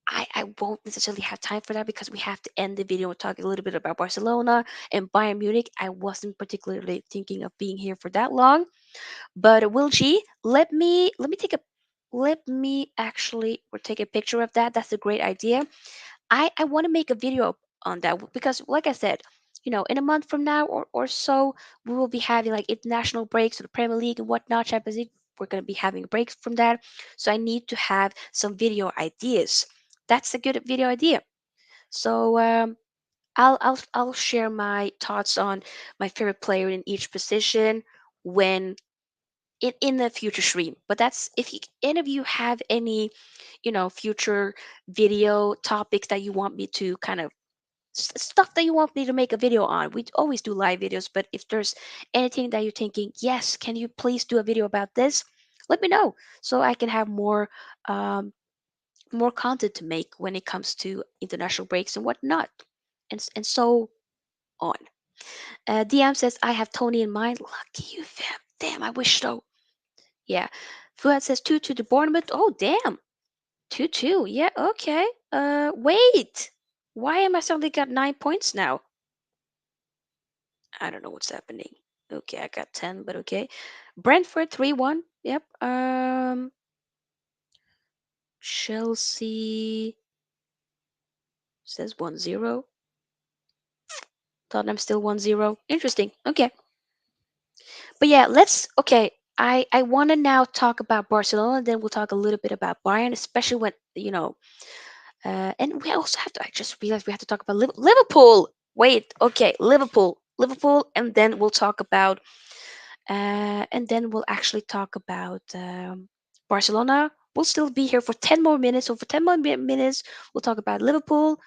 I won't necessarily have time for that because we have to end the video and talk a little bit about Barcelona and Bayern Munich. I wasn't particularly thinking of being here for that long. But Will G, let me actually or take a picture of that. That's a great idea. I want to make a video on that because, like I said, in a month from now or so, we will be having like international breaks for the Premier League and whatnot, Champions League. We're going to be having breaks from that. So I need to have some video ideas. That's a good video idea. So I'll share my thoughts on my favorite player in each position when in the future stream. But that's if any of you have any future video topics that you want me to kind of stuff that you want me to make a video on. We always do live videos, but if there's anything that you're thinking, yes, can you please do a video about this, let me know so I can have um, more content to make when it comes to international breaks and whatnot, and so on. DM says I have Tony in mind. Lucky you, fam. Damn, I wish so. Yeah. Fuad says 2-2 to Bournemouth. Oh, damn. 2-2. Yeah, okay. Wait. Why am I suddenly got 9 points now? I don't know what's happening. Okay, I got 10, but okay. Brentford 3-1. Yep. Chelsea says 1-0. Tottenham still 1-0. Interesting. Okay. But yeah, okay. I want to now talk about Barcelona, then we'll talk a little bit about Bayern, especially when, and we also have to, I just realized we have to talk about Liverpool. Wait, okay, Liverpool, and then we'll talk about, and then we'll actually talk about Barcelona. We'll still be here for 10 more minutes. So for 10 more minutes, we'll talk about Liverpool,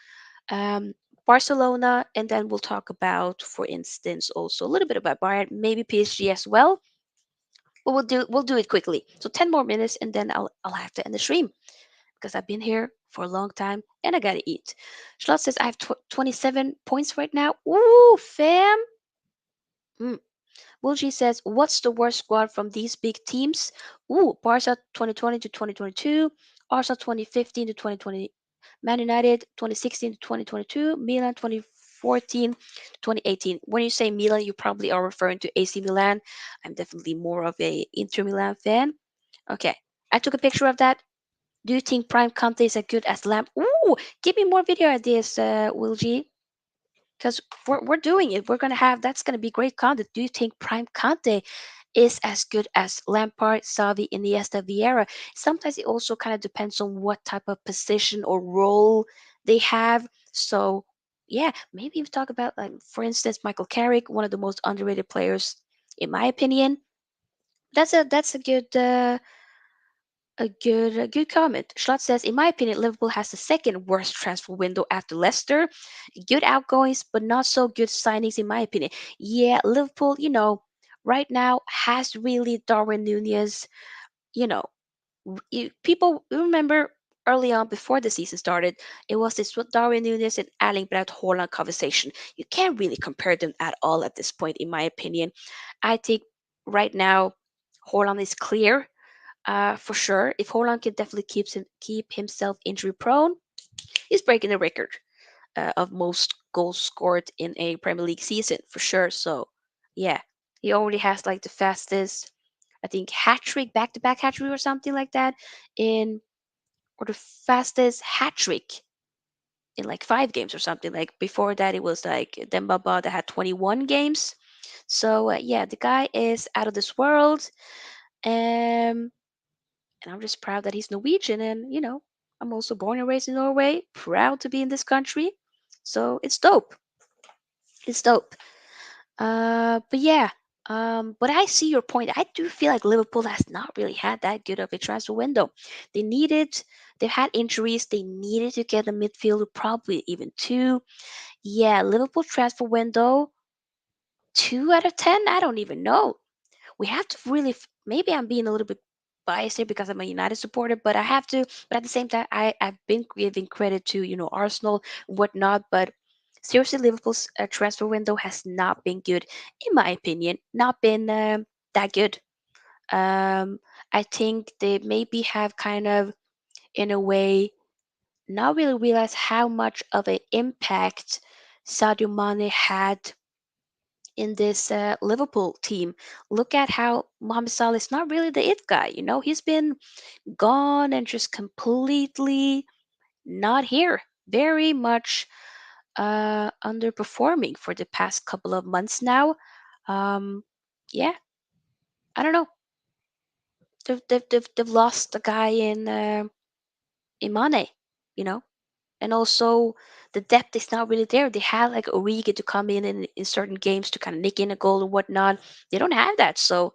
um, Barcelona, and then we'll talk about, for instance, also a little bit about Bayern, maybe PSG as well. But we'll do it quickly. So 10 more minutes, and then I'll have to end the stream because I've been here for a long time and I gotta eat. Charlotte says I have 27 points right now. Ooh, fam. Mm. Wilgie says, what's the worst squad from these big teams? Ooh, Barca 2020 to 2022, Arsenal 2015 to 2020, Man United 2016 to 2022, Milan 2014 2014 to 2018. When you say Milan, you probably are referring to AC Milan. I'm definitely more of a Inter Milan fan. Okay, I took a picture of that. Do you think Prime Conte is as good as Lamp? Ooh, give me more video ideas, Will G. Because we're doing it. We're gonna have that's gonna be great content. Do you think Prime Conte is as good as Lampard, Xavi, Iniesta, Vieira? Sometimes it also kind of depends on what type of position or role they have. So yeah, maybe we talk about like for instance Michael Carrick, one of the most underrated players in my opinion. That's a good comment. Schlott says, in my opinion, Liverpool has the second worst transfer window after Leicester. Good outgoings, but not so good signings, in my opinion. Yeah, Liverpool, right now has really Darwin Nunez. You know, people remember early on before the season started, it was this Darwin Nunez and Erling Braut Haaland conversation. You can't really compare them at all at this point, in my opinion. I think right now, Haaland is clear for sure. If Haaland can definitely keep himself injury prone, he's breaking the record of most goals scored in a Premier League season for sure. So, yeah, he already has like the fastest, I think, hat trick, back to back hat trick or something like that, in or the fastest hat trick in like 5 games or something. Like before that, it was like Dembaba that had 21 games. So yeah, the guy is out of this world. Um, and I'm just proud that he's Norwegian. And I'm also born and raised in Norway, proud to be in this country. So it's dope. It's dope. But yeah, but I see your point. I do feel like Liverpool has not really had that good of a transfer window. They needed, they've had injuries. They needed to get a midfielder, probably even two. Yeah, Liverpool transfer window, 2 out of 10. I don't even know. We have to really maybe I'm being a little bit biased here because I'm a United supporter, but I have to. But at the same time, I've been giving credit to Arsenal, whatnot. But seriously, Liverpool's transfer window has not been good, in my opinion. Not been that good. Um, I think they maybe have kind of, in a way, not really realized how much of an impact Sadio Mane had in this Liverpool team. Look at how Mohamed Salah is not really the it guy. He's been gone and just completely not here. Very much underperforming for the past couple of months now. Um, yeah, I don't know. They've lost a guy in Mane, you know, and also the depth is not really there. They had like Origi to come in certain games to kind of nick in a goal and whatnot. They don't have that, so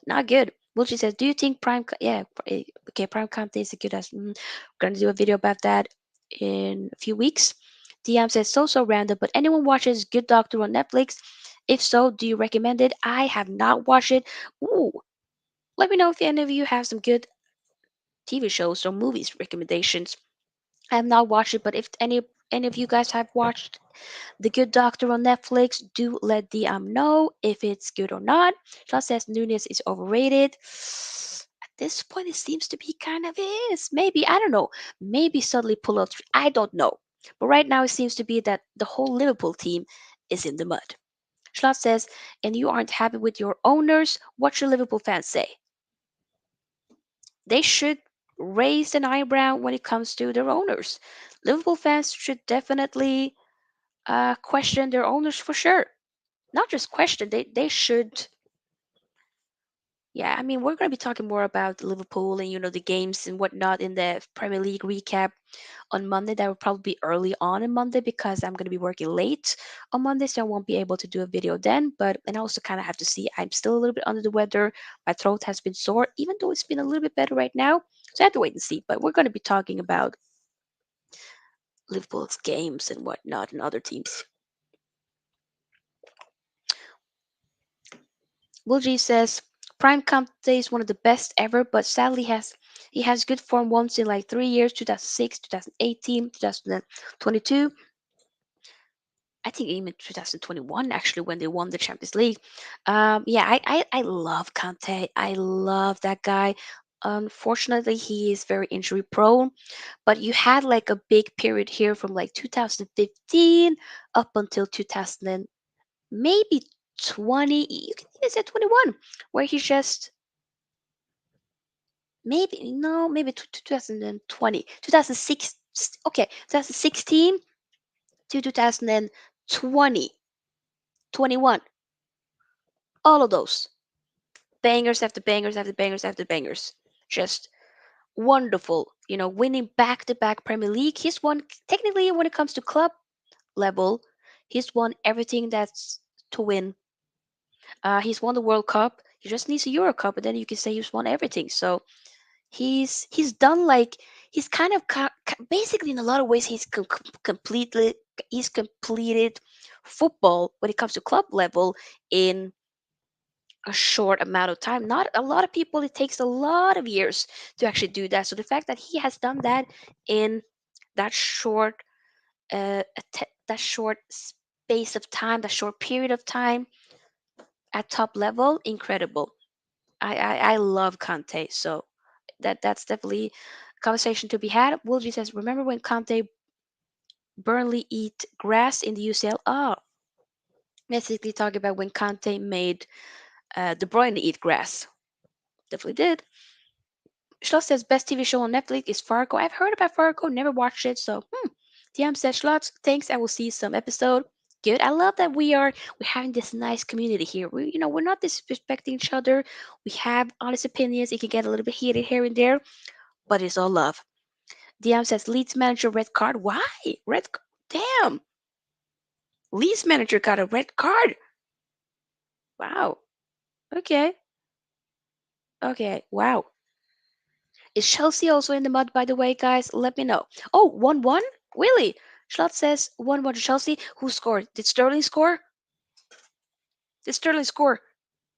not good. Wilchi says, "Do you think Yeah, okay, Prime Conte is a good as. Gonna do a video about that in a few weeks." DM says, "So random, but anyone watches Good Doctor on Netflix? If so, do you recommend it? I have not watched it. Ooh, let me know if any of you have some good TV shows or movies recommendations. I have not watched it, but if any of you guys have watched The Good Doctor on Netflix, do let DM know if it's good or not. Just says Nunes is overrated. At this point, it seems to be kind of is. Maybe I don't know. Maybe suddenly pull out. I don't know. But right now, it seems to be that the whole Liverpool team is in the mud. Schlot says, and you aren't happy with your owners. What should Liverpool fans say? They should raise an eyebrow when it comes to their owners. Liverpool fans should definitely question their owners for sure. Not just question, they should. Yeah, I mean, we're going to be talking more about Liverpool and the games and whatnot in the Premier League recap on Monday. That will probably be early on Monday because I'm going to be working late on Monday, so I won't be able to do a video then. But and I also kind of have to see. I'm still a little bit under the weather. My throat has been sore, even though it's been a little bit better right now. So I have to wait and see. But we're going to be talking about Liverpool's games and whatnot and other teams. Will G says Prime Conte is one of the best ever, but sadly he has good form once in like 3 years: 2006, 2018, 2022. I think even 2021 actually when they won the Champions League. Yeah, I love Conte. I love that guy. Unfortunately, he is very injury prone. But you had like a big period here from like 2015 up until 2000 and maybe 20. You can even say 21, where he just maybe no maybe 2020 2006. Okay, 2016 to 2020 21, all of those bangers after bangers after bangers after bangers, just wonderful. Winning back to back Premier League. He's won technically when it comes to club level. He's won everything that's to win. He's won the World Cup. He just needs a Euro Cup, and then you can say he's won everything. So he's done like he's kind of basically in a lot of ways he's completed football when it comes to club level in a short amount of time. Not a lot of people. It takes a lot of years to actually do that. So the fact that he has done that in that short that short space of time, that short period of time at top level, incredible. I love Conte, so that's definitely a conversation to be had. Wilgie says, remember when Conte Burnley eat grass in the UCL? Oh, basically talking about when Conte made De Bruyne eat grass. Definitely did. Schloss says best TV show on Netflix is Fargo. I've heard about Fargo, never watched it, so DM says Schloss, thanks. I will see some episode. Good. I love that we're having this nice community here. We're not disrespecting each other. We have honest opinions. It can get a little bit heated here and there, but it's all love. DM says Leeds manager red card. Why? Damn. Leeds manager got a red card. Wow. Okay. Okay. Wow. Is Chelsea also in the mud, by the way, guys? Let me know. Oh, 1-1? Really? Schlott says 1-1 to Chelsea. Who scored? Did Sterling score? Did Sterling score?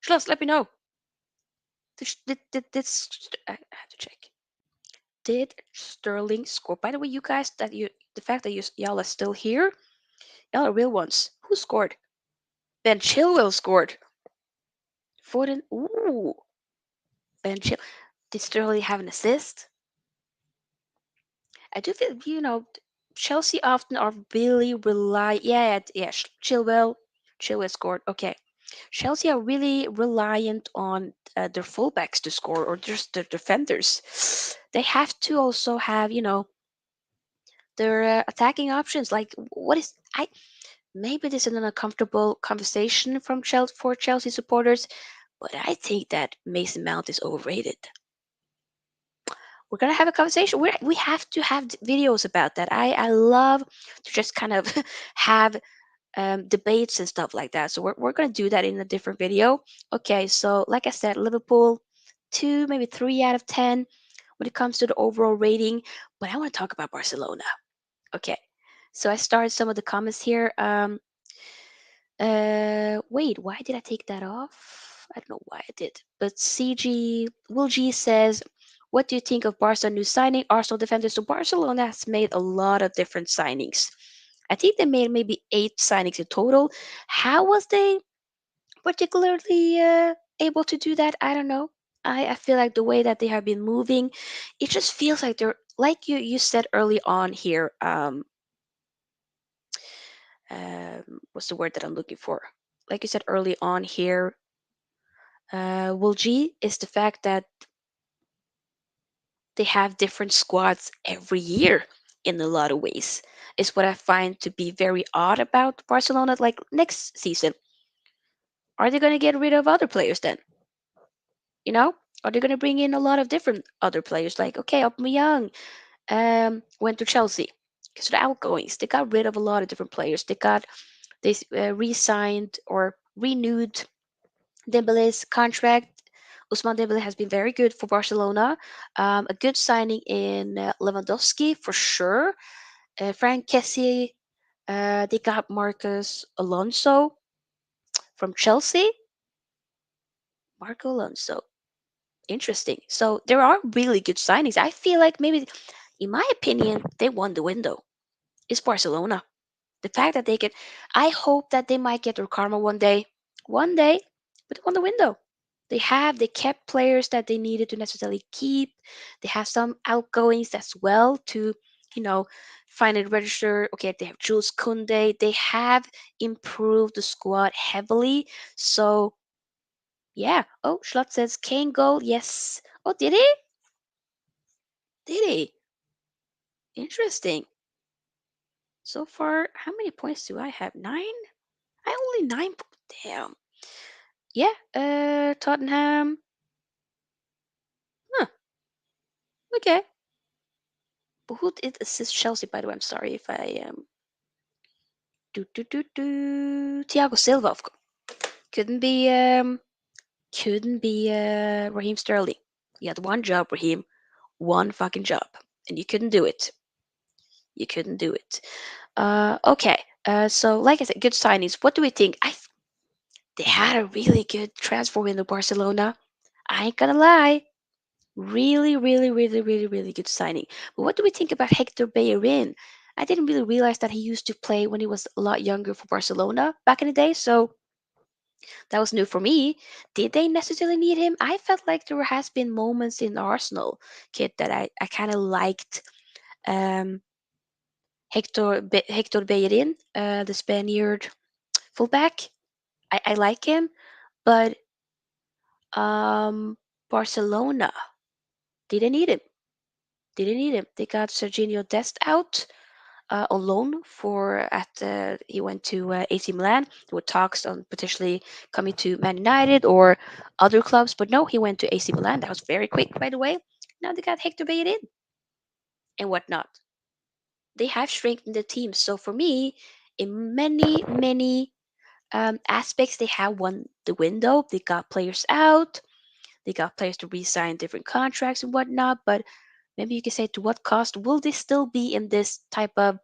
Schlott, let me know. I have to check. Did Sterling score? By the way, you guys, the fact that y'all are still here, y'all are real ones. Who scored? Ben Chilwell scored. Foden. Ooh, Ben Chil. Did Sterling have an assist? I do feel Chelsea often are really rely. Yeah, yeah. Chilwell scored. Okay, Chelsea are really reliant on their fullbacks to score or just their defenders. They have to also have their attacking options. Like what is I maybe this is an uncomfortable conversation from for Chelsea supporters, but I think that Mason Mount is overrated. We're gonna have a conversation. We have to have videos about that. I love to just kind of have debates and stuff like that. So we're gonna do that in a different video. Okay, so like I said, Liverpool 2, maybe 3 out of 10 when it comes to the overall rating. But I want to talk about Barcelona. Okay, so I started some of the comments here. Wait, why did I take that off? I don't know why I did. But CG Will G says, "What do you think of Barca new signing Arsenal defender?" So Barcelona has made a lot of different signings. I think they made maybe 8 signings in total. How was they particularly able to do that? I don't know. I feel like the way that they have been moving, it just feels like they're like you said early on here. What's the word that I'm looking for? Like you said early on here, Will G is the fact that they have different squads every year in a lot of ways. Is what I find to be very odd about Barcelona. Like next season, are they going to get rid of other players then? You know, are they going to bring in a lot of different other players? Like okay, Aubameyang went to Chelsea because of the outgoings. They got rid of a lot of different players. They re-signed or renewed Dembele's contract. Ousmane Dembele has been very good for Barcelona. A good signing in Lewandowski for sure. Frank Kessie. They got Marcus Alonso from Chelsea. Marco Alonso. Interesting. So there are really good signings. I feel like maybe, in my opinion, they won the window. It's Barcelona. The fact that they get, I hope that they might get their karma one day. One day, but they won the window. They kept players that they needed to necessarily keep. They have some outgoings as well to, you know, finally register. Okay, they have Jules Kunde. They have improved the squad heavily. So yeah. Oh, Schlott says Kane goal. Yes. Oh, did he? Did he? Interesting. So far, how many points do I have? 9? I only 9. Damn. Yeah. Tottenham. Huh. Okay. But who did assist Chelsea? By the way, I'm sorry if I Thiago Silva. Couldn't be. Couldn't be. Raheem Sterling. You had one job, Raheem. One fucking job, and you couldn't do it. You couldn't do it. Okay. So like I said, good signings. What do we think? They had a really good transfer window, Barcelona. I ain't gonna lie. Really, really, really, really, really good signing. But what do we think about Hector Bellerin? I didn't really realize that he used to play when he was a lot younger for Barcelona back in the day, so that was new for me. Did they necessarily need him? I felt like there has been moments in Arsenal, kid, that I kind of liked um, Hector Bellerin, the Spaniard fullback. I like him, but um, Barcelona didn't need him. Didn't need him. They got Serginho Dest out on loan for at he went to AC Milan. There were talks on potentially coming to Man United or other clubs, but no, he went to AC Milan. That was very quick, by the way. Now they got Hector Bellerin and whatnot. They have strengthened the team. So for me, in many aspects, they have won the window. They got players out. They got players to re-sign different contracts and whatnot. But maybe you can say, to what cost will they still be in this type of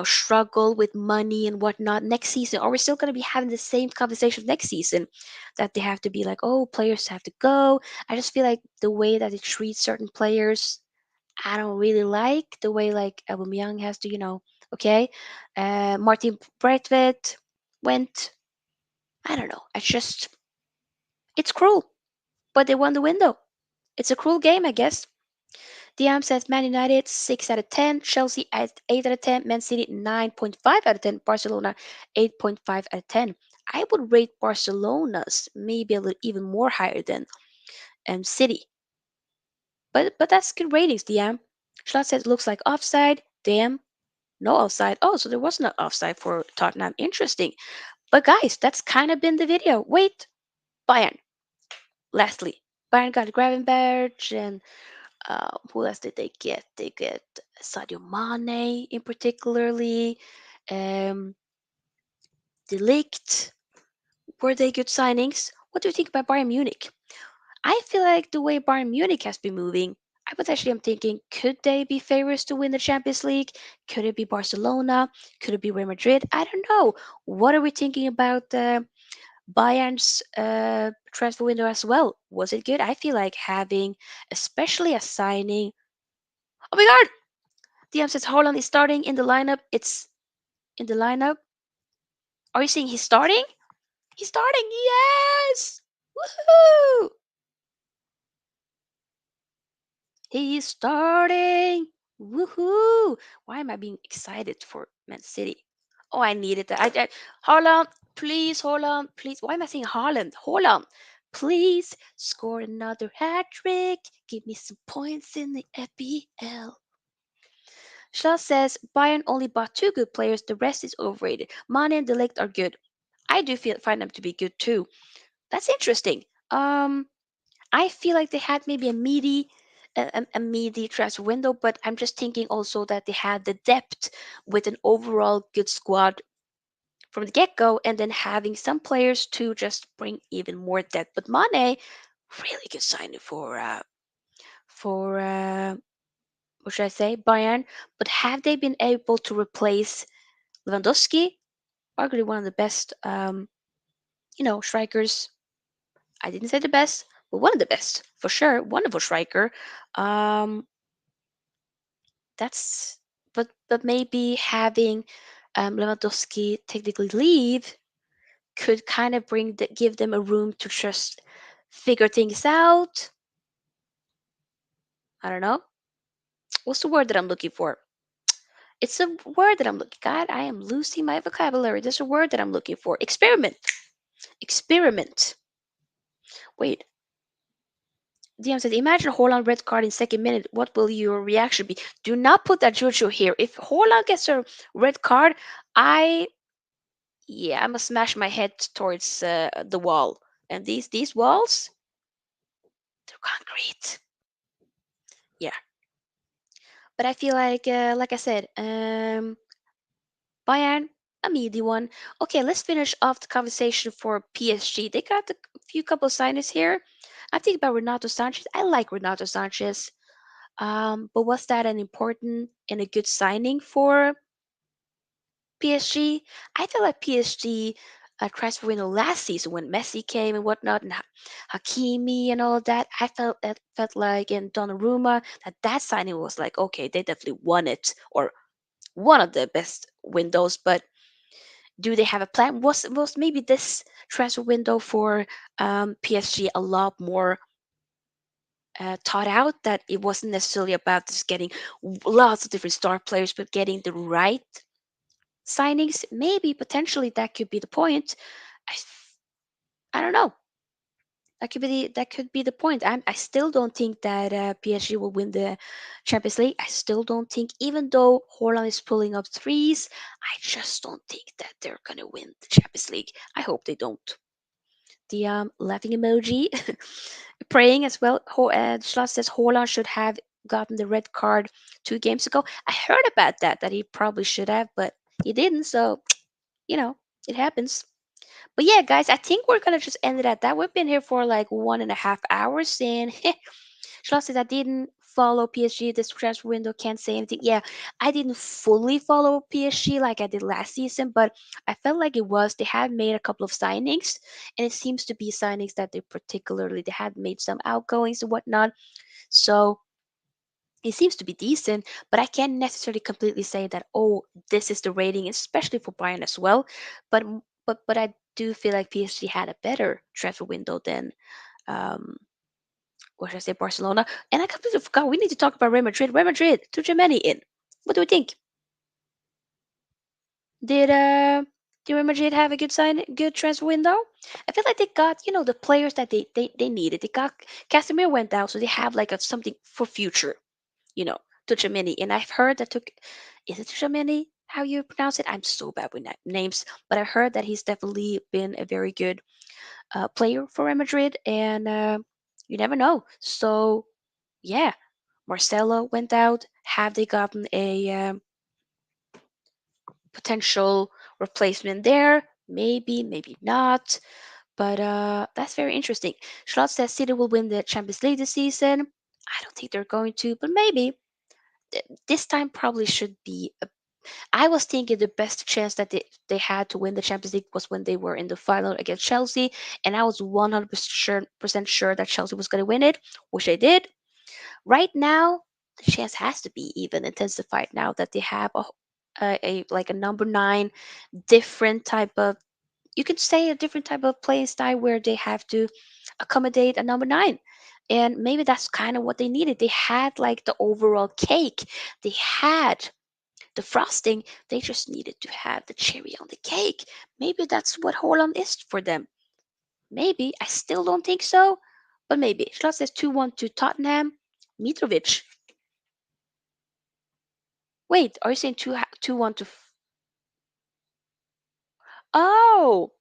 struggle with money and whatnot next season? Are we still going to be having the same conversation next season that they have to be like, oh, players have to go? I just feel like the way that they treat certain players, I don't really like the way like Aubameyang has to, okay. Martin Braithwaite went. I don't know. It's cruel, but they won the window. It's a cruel game, I guess. DM says Man United 6 out of 10, Chelsea at 8 out of 10, Man City 9.5 out of 10, Barcelona 8.5 out of 10. I would rate Barcelona's maybe a little even more higher than City, but that's good ratings. DM Schlot says looks like offside. Damn, no offside. Oh, so there was no offside for Tottenham. Interesting. But guys, that's kind of been the video. Wait, Bayern. Lastly, Bayern got Gravenberch and who else did they get? They get Sadio Mane in particularly. Um, Delict. Were they good signings? What do you think about Bayern Munich? I feel like the way Bayern Munich has been moving, I potentially am thinking, could they be favorites to win the Champions League? Could it be Barcelona? Could it be Real Madrid? I don't know. What are we thinking about Bayern's transfer window as well? Was it good? I feel like having, especially a signing. Oh my God! DM says Holland is starting in the lineup. It's in the lineup. Are you saying he's starting? He's starting. Yes! Woohoo! He's starting. Woohoo! Why am I being excited for Man City? Oh, I needed that. Holland, please, Holland, please. Why am I saying Holland? Holland, please score another hat trick. Give me some points in the FPL. Shaw says Bayern only bought two good players. The rest is overrated. Mane and Delict are good. I do find them to be good too. That's interesting. I feel like they had maybe a meaty transfer window, but I'm just thinking also that they had the depth with an overall good squad from the get go, and then having some players to just bring even more depth. But Mane, really good signing for what should I say, Bayern. But have they been able to replace Lewandowski? Arguably one of the best, strikers. I didn't say the best, but one of the best for sure. Wonderful striker. Um, that's but maybe having Lewandowski technically leave. could kind of give them a room to just figure things out. I don't know. What's the word that I'm looking for? It's a word that I'm looking. God, I am losing my vocabulary. There's a word that I'm looking for. Experiment. Experiment. Wait. DM said, imagine Holland red card in second minute. What will your reaction be? Do not put that juju here. If Holland gets a red card, I yeah, I must smash my head towards the wall. And these walls, they're concrete. Yeah, but I feel like I said, Bayern, a meaty one. Okay, let's finish off the conversation for PSG. They got a few couple of signings here. I think about Renato Sanchez. I like Renato Sanchez. But was that an important and a good signing for PSG? I feel like PSG transfer window last season when Messi came and whatnot, and Hakimi and all of that. I felt like in Donnarumma that signing was like okay, they definitely won it or one of the best windows. But do they have a plan? Was maybe this transfer window for PSG a lot more thought out, that it wasn't necessarily about just getting lots of different star players, but getting the right signings? Maybe potentially that could be the point. I, I don't know. That could be the point. I still don't think that PSG will win the Champions League. I still don't think, even though Holland is pulling up threes, I just don't think that they're gonna win the Champions League. I hope they don't. The laughing emoji, praying as well. Schloss says Holland should have gotten the red card 2 games ago. I heard about that he probably should have, but he didn't. So you know, it happens. But yeah, guys, I think we're gonna just end it at that. We've been here for like 1.5 hours, and Schloss says I didn't follow PSG this transfer window. Can't say anything. Yeah, I didn't fully follow PSG like I did last season, but I felt like it was. They had made a couple of signings, and it seems to be signings that they had made some outgoings and whatnot. So it seems to be decent, but I can't necessarily completely say that, oh, this is the rating, especially for Bayern as well. But I do feel like PSG had a better transfer window than um what should I say, Barcelona. And I completely forgot we need to talk about Real Madrid. Real Madrid, to Germany in. What do we think? Did Real Madrid have a good transfer window? I feel like they got, the players that they needed. They got Casemiro went down, so they have like something for future, you know, Tuchemini. And I've heard that took is it Tuchemini? How you pronounce it? I'm so bad with names, but I've heard that he's definitely been a very good player for Real Madrid, and you never know. So yeah, Marcelo went out. Have they gotten a potential replacement there? Maybe, maybe not. But that's very interesting. Schlotz says City will win the Champions League this season. I don't think they're going to, but maybe. This time probably should be. I was thinking the best chance that they had to win the Champions League was when they were in the final against Chelsea, and I was 100% sure that Chelsea was going to win it, which they did. Right now, the chance has to be even intensified now that they have a like a number 9, different type of, you could say, a different type of playing style where they have to accommodate a number 9. And maybe that's kind of what they needed. They had like the overall cake. They had the frosting. They just needed to have the cherry on the cake. Maybe that's what Holland is for them. Maybe. I still don't think so, but maybe. Schloss says 2-1 to Tottenham. Mitrovic. Wait, are you saying 2-1 to? Oh,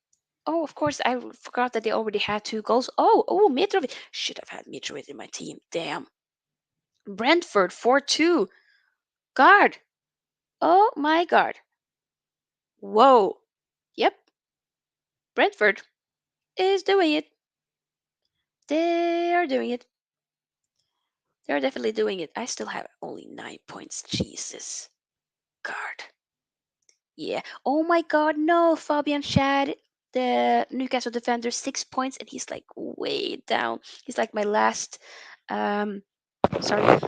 oh, of course. I forgot that they already had 2 goals. Oh, Mitrovic. Should have had Mitrovic in my team. Damn. Brentford 4-2. Guard. Oh my God. Whoa. Yep. Brentford is doing it. They are doing it. They're definitely doing it. I still have only 9 points. Jesus. God. Yeah. Oh my God. No. Fabian Shad, the Newcastle defender, 6 points, and he's like way down. He's like my last. Sorry,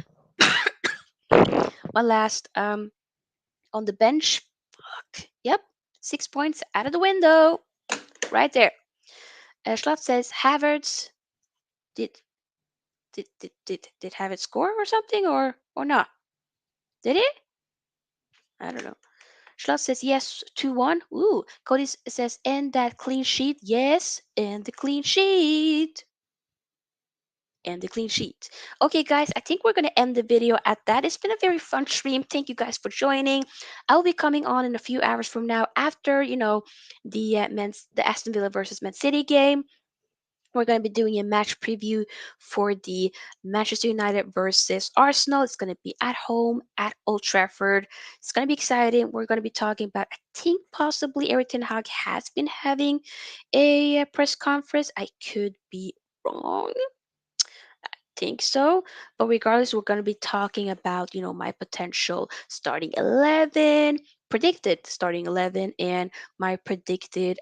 my last on the bench. Fuck. Yep. 6 points out of the window. right there. Schlot says Havertz did did Havertz score or something or not? Did he? I don't know. Schlot says yes, 2-1. Ooh, Cody says and that clean sheet. Yes, and the clean sheet. And the clean sheet. Okay, guys, I think we're going to end the video at that. It's been a very fun stream. Thank you guys for joining. I'll be coming on in a few hours from now after, the Aston Villa versus Man City game. We're going to be doing a match preview for the Manchester United versus Arsenal. It's going to be at home at Old Trafford. It's going to be exciting. We're going to be talking about, I think possibly Erik ten Hag has been having a press conference. I could be wrong, think so. But regardless, we're going to be talking about, my potential starting 11, predicted starting 11, and my predicted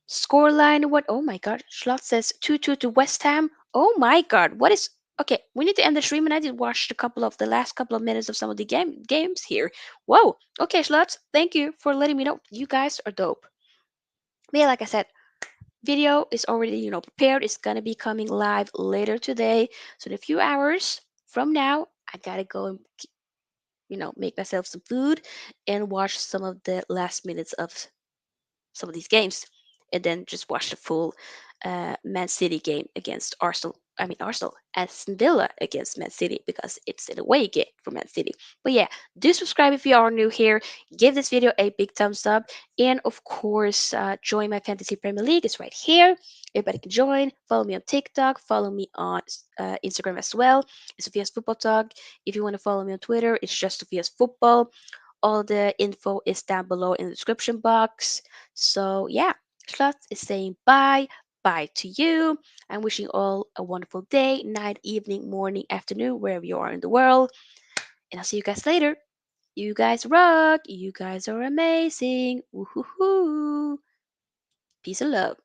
scoreline. What? Oh my God. Schlot says 2-2 to West Ham. Oh my God. What is. Okay, we need to end the stream, and I did watch the last couple of minutes of some of the games here. Whoa. Okay, Schlots, thank you for letting me know. You guys are dope. But yeah, like I said, video is already prepared. It's gonna be coming live later today, so in a few hours from now I gotta go and make myself some food and watch some of the last minutes of some of these games, and then just watch the full Man City game against Arsenal. I mean Arsenal, Aston Villa against Man City because it's an away game for Man City. But yeah, do subscribe if you are new here. Give this video a big thumbs up, and of course, join my Fantasy Premier League. It's right here. Everybody can join. Follow me on TikTok. Follow me on Instagram as well. It's Sophia's Football Talk. If you want to follow me on Twitter, it's just Sophia's Football. All the info is down below in the description box. So yeah, Schlot is saying bye to you. I'm wishing you all a wonderful day, night, evening, morning, afternoon, wherever you are in the world. And I'll see you guys later. You guys rock. You guys are amazing. Woohoo! Peace and love.